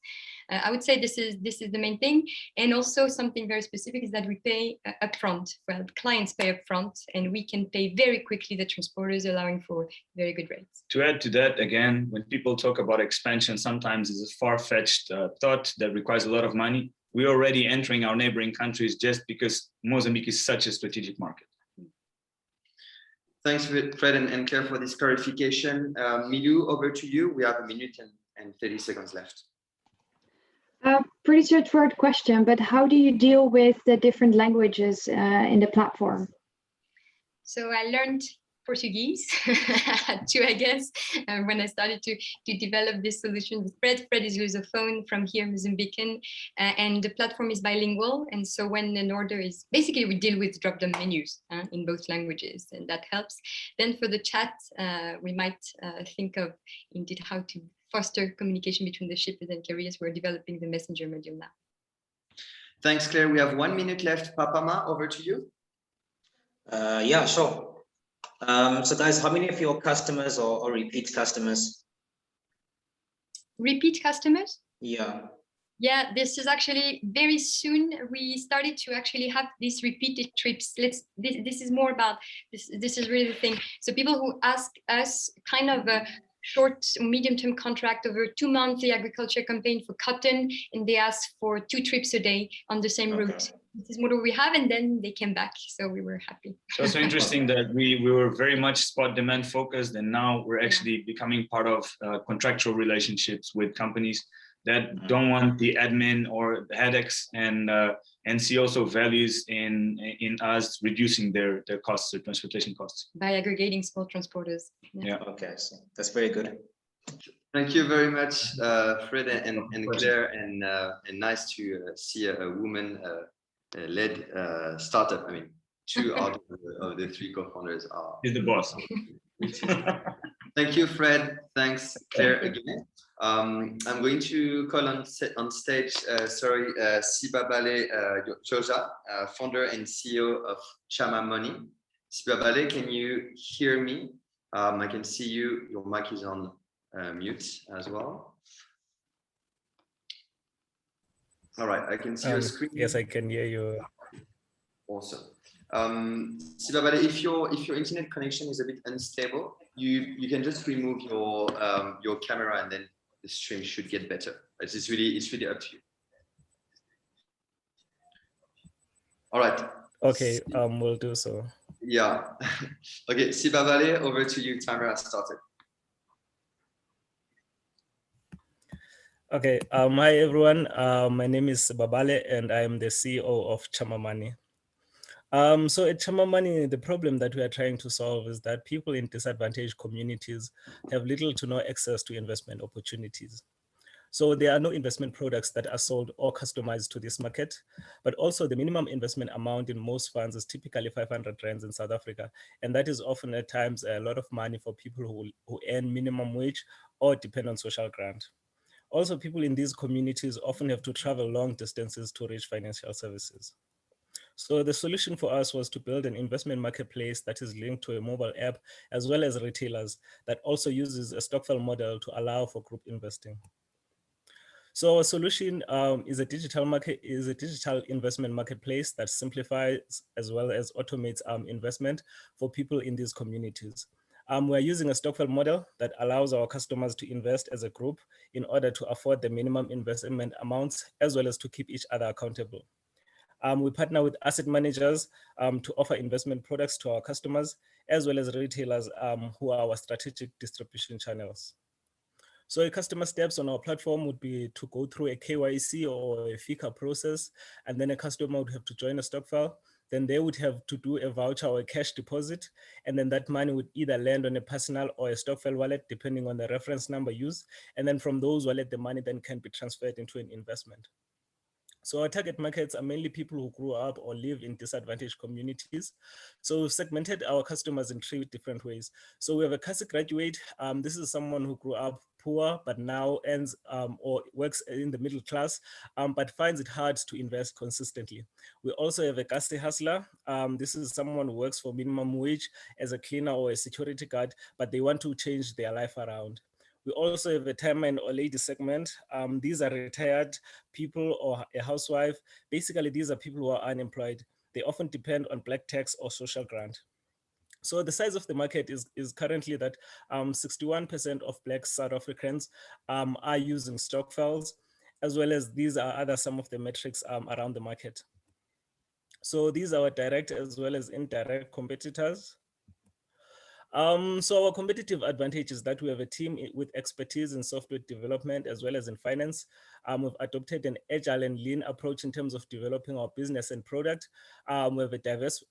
Speaker 10: I would say this is the main thing. And also something very specific is that we pay upfront. Well, clients pay upfront, and we can pay very quickly the transporters, allowing for very good rates.
Speaker 9: To add to that, again, when people talk about expansion, sometimes it's a far-fetched thought that requires a lot of money. We're already entering our neighboring countries just because Mozambique is such a strategic market.
Speaker 1: Thanks, Fred and Claire, for this clarification. Milu, over to you. We have a minute and 30 seconds left.
Speaker 3: Pretty straightforward question, but how do you deal with the different languages in the platform?
Speaker 10: So I learned Portuguese too, I guess, when I started to develop this solution with Fred. Fred is Lusophone from here, Mozambican, and the platform is bilingual. And so when an order is, basically we deal with drop-down menus in both languages, and that helps. Then for the chat, we might think of indeed how to foster communication between the shippers and carriers. We're developing the messenger medium now.
Speaker 1: Thanks, Claire. We have 1 minute left. Papama, over to you.
Speaker 6: Yeah, sure. So guys, how many of your customers or repeat customers?
Speaker 10: Repeat customers?
Speaker 6: Yeah.
Speaker 10: Yeah, this is actually very soon. We started to actually have these repeated trips. This is more about this. This is really the thing. So people who ask us kind of a short, medium-term contract over 2 months, the agriculture campaign for cotton, and they ask for 2 trips a day on the same route. This is what we have, and then they came back, so we were happy.
Speaker 9: It's also interesting that we were very much spot demand focused, and now we're actually becoming part of contractual relationships with companies that don't want the admin or the headaches, and see also values in us reducing their costs, their transportation costs.
Speaker 10: By aggregating small transporters.
Speaker 6: Yeah. Okay, so that's very good.
Speaker 1: Thank you very much, Fred and Claire, and nice to see a woman-led startup. I mean, 2 out of the 3 co-founders are.
Speaker 9: He's the boss.
Speaker 1: Thank you, Fred. Thanks, Claire, again. I'm going to call on stage, Sibabale Joja, founder and CEO of Chamamani. Sibabale, can you hear me? I can see you. Your mic is on mute as well. All right, I can see your screen.
Speaker 11: Yes, I can hear you.
Speaker 1: Awesome. Sibabale, if your internet connection is a bit unstable, you can just remove your camera, and then the stream should get better. It's really up to you. All right.
Speaker 11: Okay, we'll do so.
Speaker 1: Yeah. Okay, Sibabale, over to you. Timer has started.
Speaker 11: Okay. Hi everyone. My name is Sibabale, and I am the CEO of Chamamani. So at Chamamani, the problem that we are trying to solve is that people in disadvantaged communities have little to no access to investment opportunities. So there are no investment products that are sold or customized to this market, but also the minimum investment amount in most funds is typically 500 rands in South Africa. And that is often at times a lot of money for people who earn minimum wage or depend on social grant. Also, people in these communities often have to travel long distances to reach financial services. So the solution for us was to build an investment marketplace that is linked to a mobile app, as well as retailers, that also uses a stokvel model to allow for group investing. So our solution is a digital investment marketplace that simplifies as well as automates investment for people in these communities. We're using a stokvel model that allows our customers to invest as a group in order to afford the minimum investment amounts, as well as to keep each other accountable. We partner with asset managers to offer investment products to our customers, as well as retailers who are our strategic distribution channels. So a customer steps on our platform would be to go through a KYC or a FICA process, and then a customer would have to join a stokvel. then they would have to do a voucher or a cash deposit, and then that money would either land on a personal or a Stokvel wallet, depending on the reference number used. And then from those wallets, the money then can be transferred into an investment. So our target markets are mainly people who grew up or live in disadvantaged communities. So we've segmented our customers in 3 different ways. So we have a CASI graduate. This is someone who grew up poor, but now earns or works in the middle class, but finds it hard to invest consistently. We also have a CASI hustler. This is someone who works for minimum wage as a cleaner or a security guard, but they want to change their life around. We also have a timeman or lady segment. These are retired people or a housewife. Basically, these are people who are unemployed. They often depend on black tax or social grant. So the size of the market is currently that 61% of Black South Africans are using Stokvels, as well as these are some of the metrics around the market. So these are our direct as well as indirect competitors. So our competitive advantage is that we have a team with expertise in software development as well as in finance. We've adopted an agile and lean approach in terms of developing our business and product. We have a diverse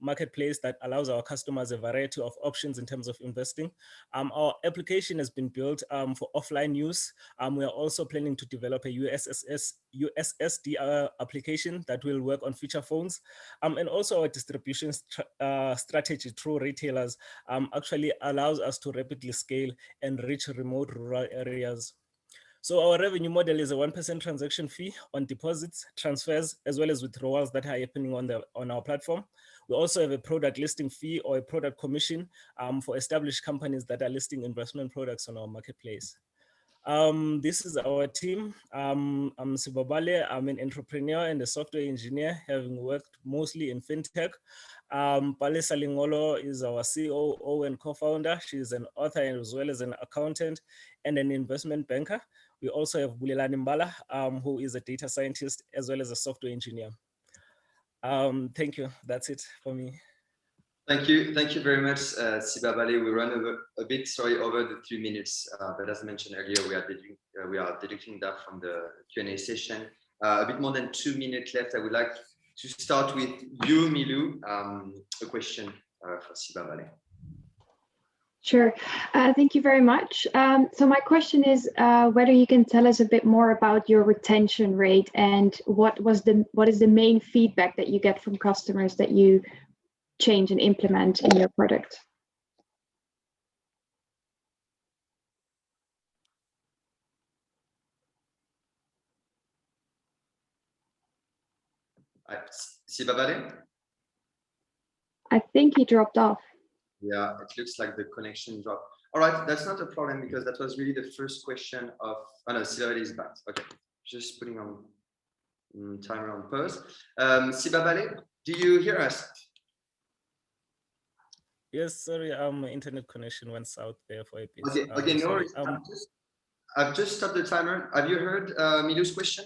Speaker 11: marketplace that allows our customers a variety of options in terms of investing. Our application has been built for offline use. We are also planning to develop a USSD application that will work on feature phones. And also our distribution strategy through retailers actually allows us to rapidly scale and reach remote rural areas. So our revenue model is a 1% transaction fee on deposits, transfers, as well as withdrawals that are happening on our platform. We also have a product listing fee or a product commission for established companies that are listing investment products on our marketplace. This is our team. I'm Sibabale. I'm an entrepreneur and a software engineer, having worked mostly in fintech. Pale Salingolo is our COO and co-founder. She's an author as well as an accountant and an investment banker. We also have Bulelani Mbala, who is a data scientist as well as a software engineer. Thank you. That's it for me.
Speaker 1: Thank you very much, Sibabale. We run a bit, over the 3 minutes, but as mentioned earlier, we are deducting that from the Q&A session. A bit more than 2 minutes left. I would like to start with you, Milou. A question for Sibabale.
Speaker 3: Sure. Thank you very much. So my question is whether you can tell us a bit more about your retention rate and what is the main feedback that you get from customers that you change and implement in your product?
Speaker 1: Sibabale?
Speaker 3: I think he dropped off.
Speaker 1: Yeah, it looks like the connection dropped. All right, that's not a problem because that was really the first question of, oh no, Sibabale is back. Okay, just putting on timer on pause. Sibabale, do you hear us?
Speaker 11: Yes, sorry, my internet connection went south there for a bit.
Speaker 1: Okay, no worries. I've just stopped the timer. Have you heard Milou's question?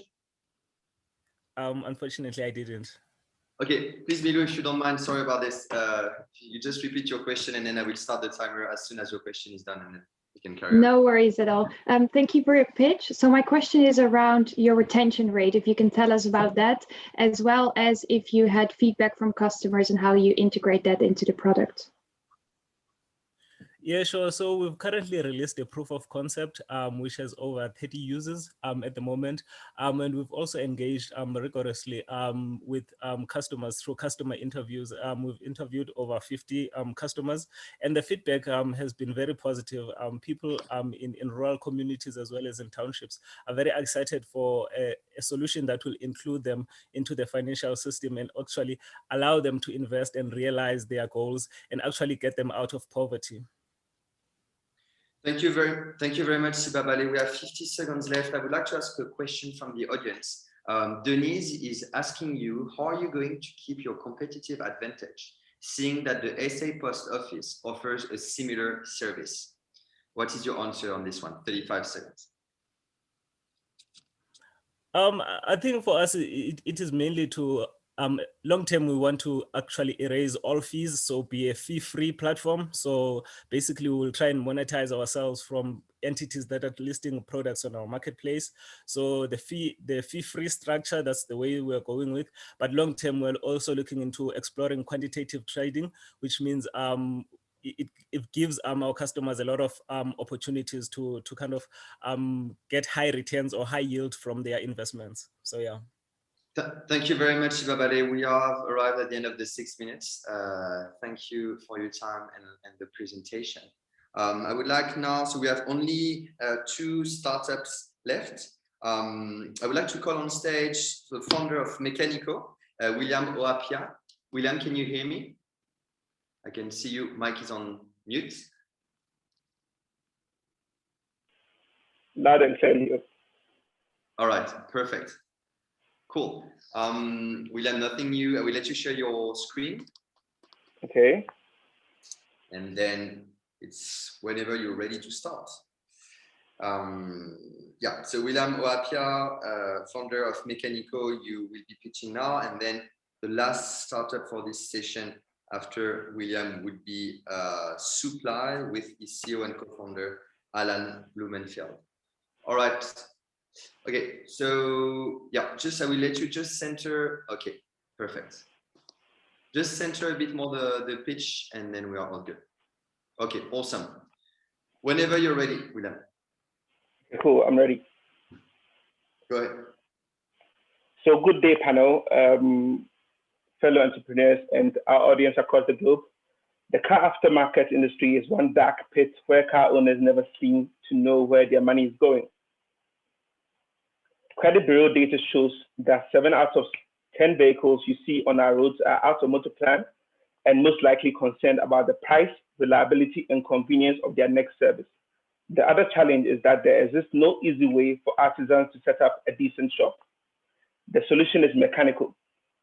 Speaker 11: Unfortunately, I didn't.
Speaker 1: Okay, please, Milou, if you don't mind, sorry about this. You just repeat your question and then I will start the timer as soon as your question is done and then you can carry on.
Speaker 3: No worries at all. Thank you for your pitch. So my question is around your retention rate, if you can tell us about that, as well as if you had feedback from customers and how you integrate that into the product.
Speaker 11: Yeah, sure. So we've currently released a proof of concept, which has over 30 users at the moment. And we've also engaged rigorously with customers through customer interviews. We've interviewed over 50 customers, and the feedback has been very positive. People in rural communities as well as in townships are very excited for a solution that will include them into the financial system and actually allow them to invest and realize their goals and actually get them out of poverty.
Speaker 1: Thank you very much, Sibabale. We have 50 seconds left. I would like to ask a question from the audience. Denise is asking you, how are you going to keep your competitive advantage, seeing that the SA Post Office offers a similar service? What is your answer on this one? 35 seconds.
Speaker 11: I think for us, it is mainly to long term, we want to actually erase all fees, so be a fee-free platform. So basically, we will try and monetize ourselves from entities that are listing products on our marketplace. So the fee-free structure, that's the way we're going with. But long term, we're also looking into exploring quantitative trading, which means it gives our customers a lot of opportunities to kind of get high returns or high yield from their investments. So yeah.
Speaker 1: Thank you very much, Babale. We have arrived at the end of the 6 minutes. Thank you for your time and the presentation. I would like now, so we have only 2 startups left. I would like to call on stage the founder of Mechanico, William Oapia. William, can you hear me? I can see you. Mic is on mute.
Speaker 12: Loud and clear.
Speaker 1: All right, perfect. Cool. William, nothing new. I will let you share your screen.
Speaker 12: Okay.
Speaker 1: And then it's whenever you're ready to start. Yeah, so William Oapia, founder of Mechanico, you will be pitching now. And then the last startup for this session after William would be Suppli with his CEO and co-founder, Alan Blumenfeld. All right. Okay, so yeah, I will let you just center. Okay, perfect. Just center a bit more the pitch and then we are all good. Okay, awesome. Whenever you're ready, William.
Speaker 12: Cool, I'm ready.
Speaker 1: Go ahead.
Speaker 12: So good day, panel, fellow entrepreneurs and our audience across the globe. The car aftermarket industry is one dark pit where car owners never seem to know where their money is going. Credit Bureau data shows that 7 out of 10 vehicles you see on our roads are out of motor plan and most likely concerned about the price, reliability, and convenience of their next service. The other challenge is that there exists no easy way for artisans to set up a decent shop. The solution is Mechanico,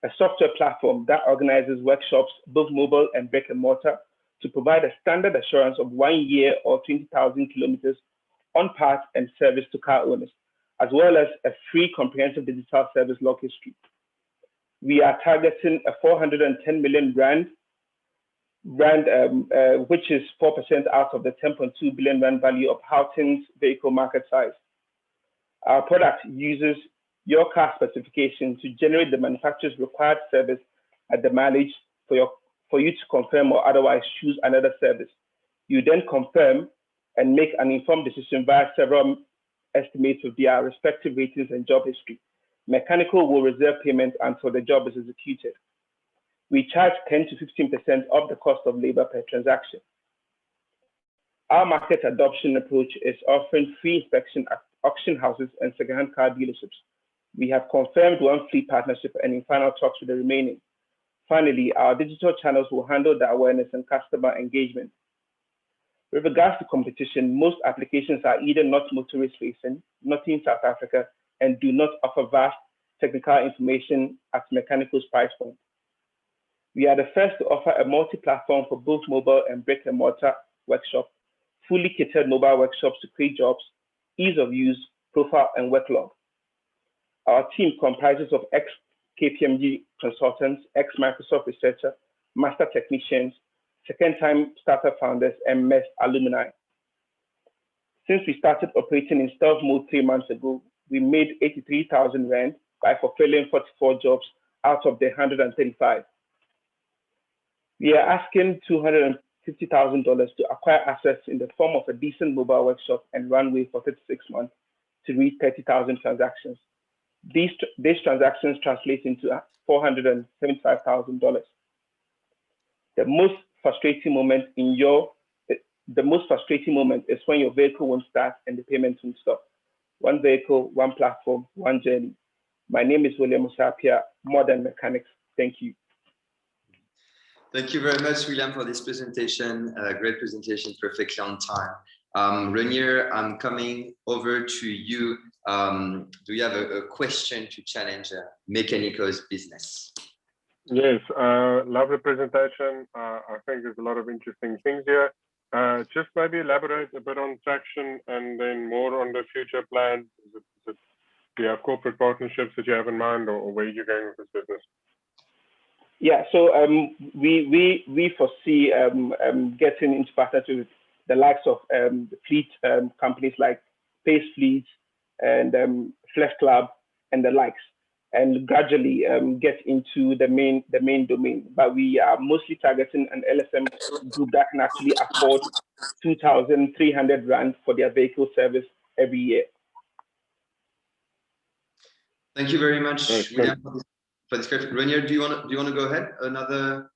Speaker 12: a software platform that organizes workshops, both mobile and brick and mortar, to provide a standard assurance of 1 year or 20,000 kilometers on parts and service to car owners, as well as a free comprehensive digital service log history. We are targeting a 410 million rand, which is 4% out of the 10.2 billion rand value of Houghton's vehicle market size. Our product uses your car specification to generate the manufacturer's required service at the mileage for you to confirm or otherwise choose another service. You then confirm and make an informed decision via several estimates of their respective ratings and job history. Mechanico will reserve payment until the job is executed. We charge 10 to 15% of the cost of labor per transaction. Our market adoption approach is offering free inspection at auction houses and secondhand car dealerships. We have confirmed 1 fleet partnership and in final talks with the remaining. Finally, our digital channels will handle the awareness and customer engagement. With regards to competition, most applications are either not motorist facing, not in South Africa, and do not offer vast technical information at Mechanico's price point. We are the first to offer a multi-platform for both mobile and brick and mortar workshop, fully catered mobile workshops to create jobs, ease of use, profile, and work log. Our team comprises of ex-KPMG consultants, ex-Microsoft researcher, master technicians, second-time startup founders, and MEST alumni. Since we started operating in stealth mode 3 months ago, we made 83,000 rand by fulfilling 44 jobs out of the 135. We are asking $250,000 to acquire assets in the form of a decent mobile workshop and runway for 36 months to reach 30,000 transactions. These transactions translate into $475,000. The most frustrating moment is when your vehicle won't start and the payment won't stop. 1 vehicle, 1 platform, 1 journey. My name is William Oapia, Modern Mechanics. Thank you.
Speaker 1: Thank you very much, William, for this presentation. Great presentation, perfectly on time. Renier, I'm coming over to you. Do you have a question to challenge Mechanico's business?
Speaker 4: Yes, love the presentation. I think there's a lot of interesting things here. Just maybe elaborate a bit on traction and then more on the future plans. Do you have corporate partnerships that you have in mind or where you're going with this business?
Speaker 12: Yeah, so we foresee getting into partnership with the likes of the fleet companies like Pace Fleet and Flex Club and the likes, and gradually get into the main domain. But we are mostly targeting an LSM group that can actually afford 2,300 rand for their vehicle service every year.
Speaker 1: Thank you very much, William, for this question. Renier, do you want to go ahead? Another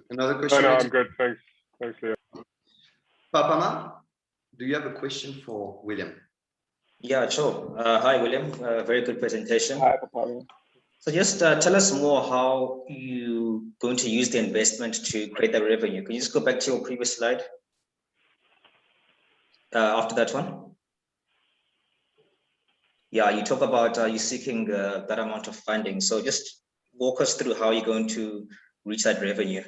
Speaker 1: question?
Speaker 4: No, I'm good. Thanks, Leo.
Speaker 1: Papama, do you have a question for William?
Speaker 6: Yeah, sure. Hi, William. Very good presentation.
Speaker 12: Hi, Papama.
Speaker 6: So just tell us more how you going to use the investment to create the revenue. Can you just go back to your previous slide? After that one. Yeah, you talk about you seeking that amount of funding. So just walk us through how you're going to reach that revenue.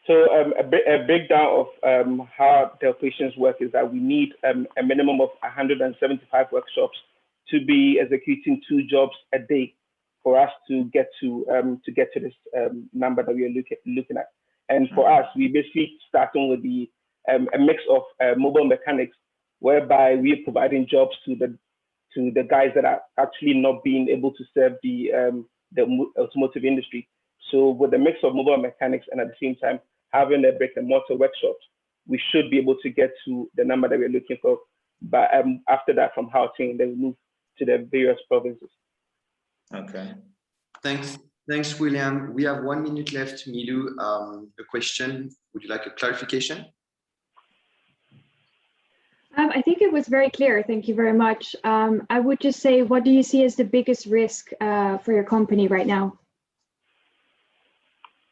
Speaker 12: So a breakdown of how the operations work is that we need a minimum of 175 workshops to be executing 2 jobs a day for us to get to this number that we are looking at. And for us, we basically starting with a mix of mobile mechanics, whereby we are providing jobs to the guys that are actually not being able to serve the automotive industry. So with a mix of mobile mechanics and at the same time having a brick and mortar workshops, we should be able to get to the number that we're looking for. But after that, from Gauteng, then we move to the various provinces.
Speaker 6: Okay.
Speaker 1: Thanks, William. We have 1 minute left. Milu, a question. Would you like a clarification?
Speaker 3: I think it was very clear. Thank you very much. I would just say, what do you see as the biggest risk for your company right now?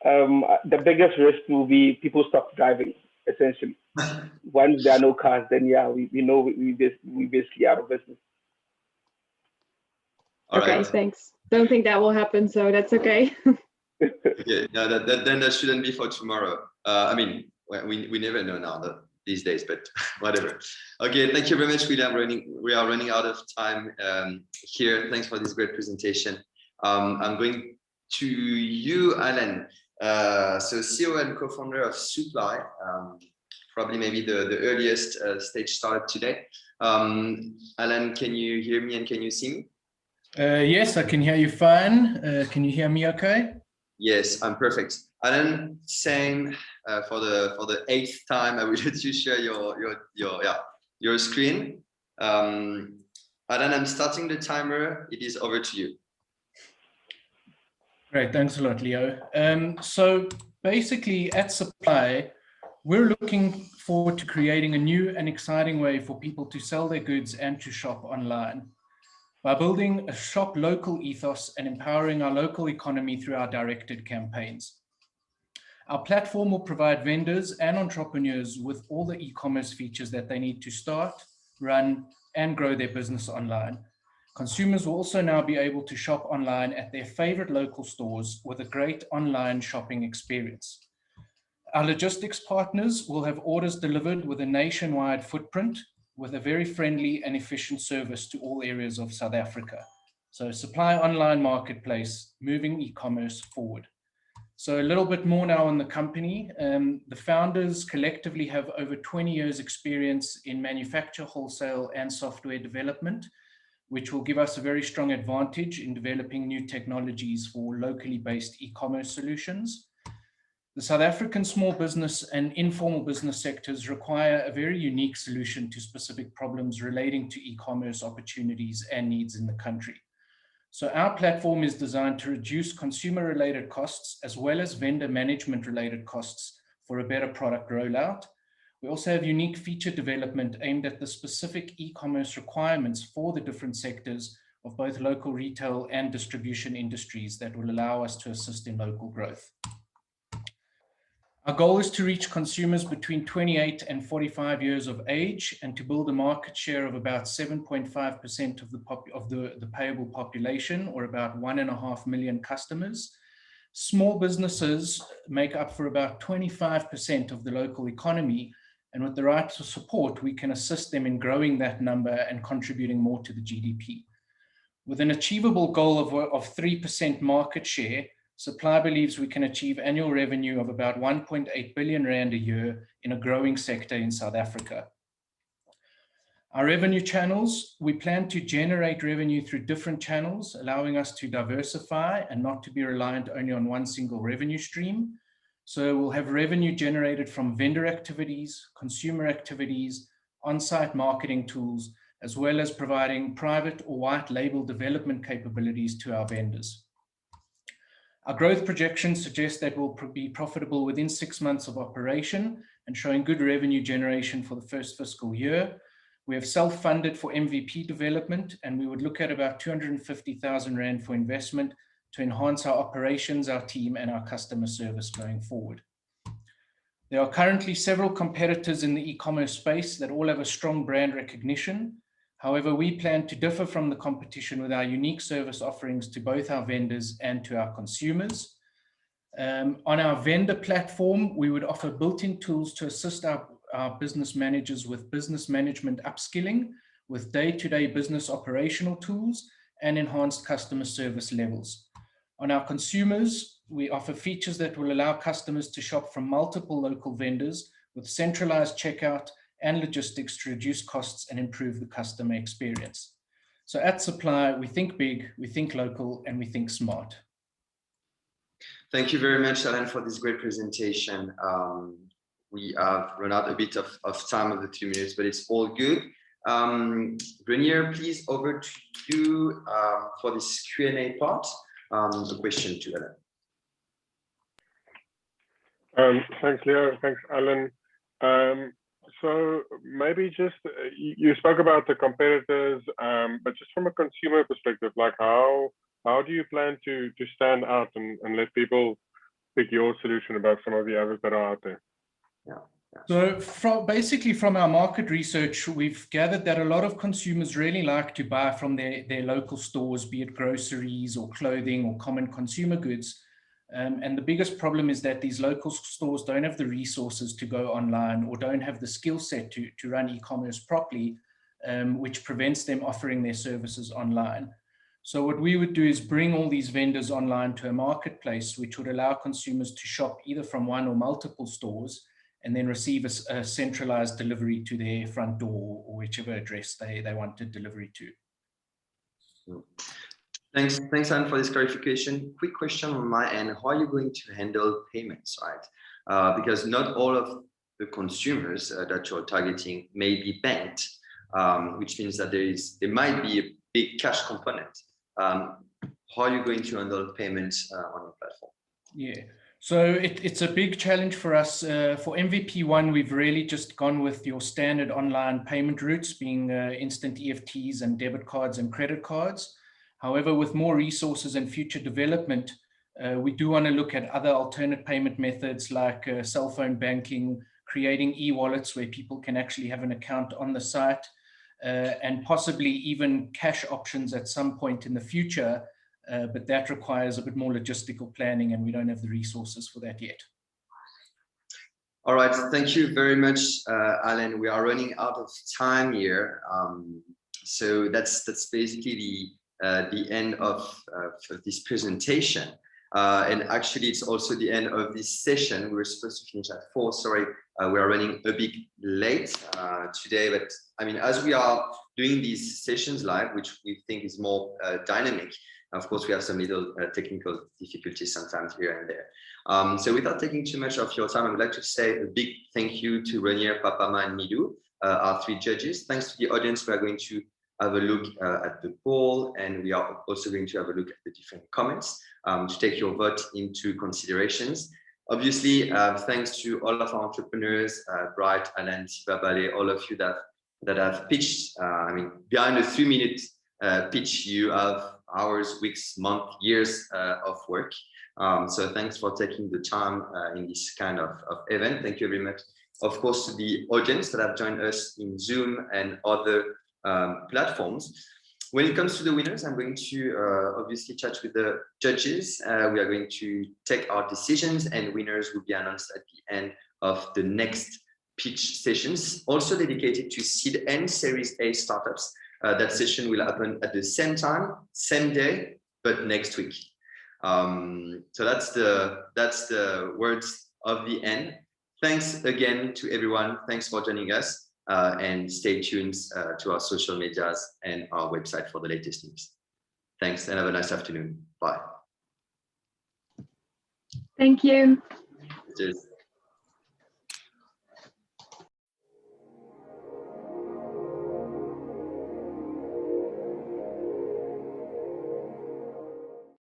Speaker 12: The biggest risk will be people stop driving, essentially. Once there are no cars, then yeah, we know we basically out of business.
Speaker 3: Okay, thanks. Don't think that will happen, so that's okay.
Speaker 1: Okay, no, then that shouldn't be for tomorrow. I mean, we never know now these days, but whatever. Okay, thank you very much, William. We are running out of time here. Thanks for this great presentation. I'm going to you, Alan. So CEO and co-founder of Suppli, probably maybe the earliest stage startup today. Alan, can you hear me and can you see me?
Speaker 13: Yes, I can hear you fine. Can you hear me okay?
Speaker 1: Yes, I'm perfect. Alan, same for the 8th time. I will let you share your screen. Alan, I'm starting the timer. It is over to you.
Speaker 13: Great, thanks a lot, Leo. So basically at Suppli, we're looking forward to creating a new and exciting way for people to sell their goods and to shop online. By building a shop local ethos and empowering our local economy through our directed campaigns. Our platform will provide vendors and entrepreneurs with all the e-commerce features that they need to start, run, and grow their business online. Consumers will also now be able to shop online at their favorite local stores with a great online shopping experience. Our logistics partners will have orders delivered with a nationwide footprint with a very friendly and efficient service to all areas of South Africa. So Suppli online marketplace, moving e-commerce forward. So a little bit more now on the company. The founders collectively have over 20 years experience in manufacture, wholesale, and software development, which will give us a very strong advantage in developing new technologies for locally based e-commerce solutions. The South African small business and informal business sectors require a very unique solution to specific problems relating to e-commerce opportunities and needs in the country. So our platform is designed to reduce consumer-related costs as well as vendor management-related costs for a better product rollout. We also have unique feature development aimed at the specific e-commerce requirements for the different sectors of both local retail and distribution industries that will allow us to assist in local growth. Our goal is to reach consumers between 28 and 45 years of age and to build a market share of about 7.5% of the payable population, or about 1.5 million customers. Small businesses make up for about 25% of the local economy, and with the right support, we can assist them in growing that number and contributing more to the GDP. With an achievable goal of 3% market share, Supply believes we can achieve annual revenue of about 1.8 billion rand a year in a growing sector in South Africa. Our revenue channels, we plan to generate revenue through different channels, allowing us to diversify and not to be reliant only on one single revenue stream. So we'll have revenue generated from vendor activities, consumer activities, on-site marketing tools, as well as providing private or white label development capabilities to our vendors. Our growth projections suggest that we'll be profitable within 6 months of operation and showing good revenue generation for the first fiscal year. We have self-funded for MVP development, and we would look at about 250,000 Rand for investment to enhance our operations, our team, and our customer service going forward. There are currently several competitors in the e-commerce space that all have a strong brand recognition. However, we plan to differ from the competition with our unique service offerings to both our vendors and to our consumers. On our vendor platform, we would offer built-in tools to assist our business managers with business management upskilling, with day-to-day business operational tools and enhanced customer service levels. On our consumers, we offer features that will allow customers to shop from multiple local vendors with centralized checkout and logistics to reduce costs and improve the customer experience. So at Supply, we think big, we think local, and we think smart.
Speaker 1: Thank you very much, Alan, for this great presentation. We have run out a bit of time of the 2 minutes, but it's all good. Renier, please over to you for this Q&A part. A question to Alan.
Speaker 4: Thanks, Leo. Thanks, Alan. So maybe just, you spoke about the competitors, but just from a consumer perspective, like how do you plan to stand out and let people pick your solution about some of the others that are out there?
Speaker 13: So basically from our market research, we've gathered that a lot of consumers really like to buy from their local stores, be it groceries or clothing or common consumer goods. And the biggest problem is that these local stores don't have the resources to go online or don't have the skill set to run e-commerce properly, which prevents them offering their services online. So what we would do is bring all these vendors online to a marketplace, which would allow consumers to shop either from one or multiple stores and then receive a centralized delivery to their front door or whichever address they wanted delivery to.
Speaker 1: Thanks, Alan, for this clarification. Quick question on my end. How are you going to handle payments, right? Because not all of the consumers that you're targeting may be banked, which means that there might be a big cash component. How are you going to handle payments on your platform?
Speaker 13: Yeah. So it's a big challenge for us. For MVP1, we've really just gone with your standard online payment routes, being instant EFTs and debit cards and credit cards. However, with more resources and future development, we do want to look at other alternate payment methods like cell phone banking, creating e-wallets where people can actually have an account on the site, and possibly even cash options at some point in the future. But that requires a bit more logistical planning, and we don't have the resources for that yet.
Speaker 1: All right, thank you very much, Alan. We are running out of time here, so that's basically the end of this presentation. And actually, it's also the end of this session. We were supposed to finish at 4. Sorry, we are running a bit late today. But I mean, as we are doing these sessions live, which we think is more dynamic, of course, we have some little technical difficulties sometimes here and there. So without taking too much of your time, I would like to say a big thank you to Renier, Papama, and Midu, our 3 judges. Thanks to the audience, we are going to have a look at the poll, and we are also going to have a look at the different comments to take your vote into considerations. Obviously, thanks to all of our entrepreneurs, Bright, Alan, Sibabale, all of you that have pitched. I mean, behind the 3-minute pitch, you have hours, weeks, months, years of work. So thanks for taking the time in this kind of event. Thank you very much, of course, to the audience that have joined us in Zoom and other platforms. When it comes to the winners, I'm going to obviously chat with the judges. We are going to take our decisions, and winners will be announced at the end of the next pitch sessions, also dedicated to seed and Series A startups. That session will happen at the same time, same day, but next week. So that's the words of the end. Thanks again to everyone. Thanks for joining us, and stay tuned to our social medias and our website for the latest news. Thanks and have a nice afternoon. Bye.
Speaker 3: Thank you.
Speaker 1: Cheers.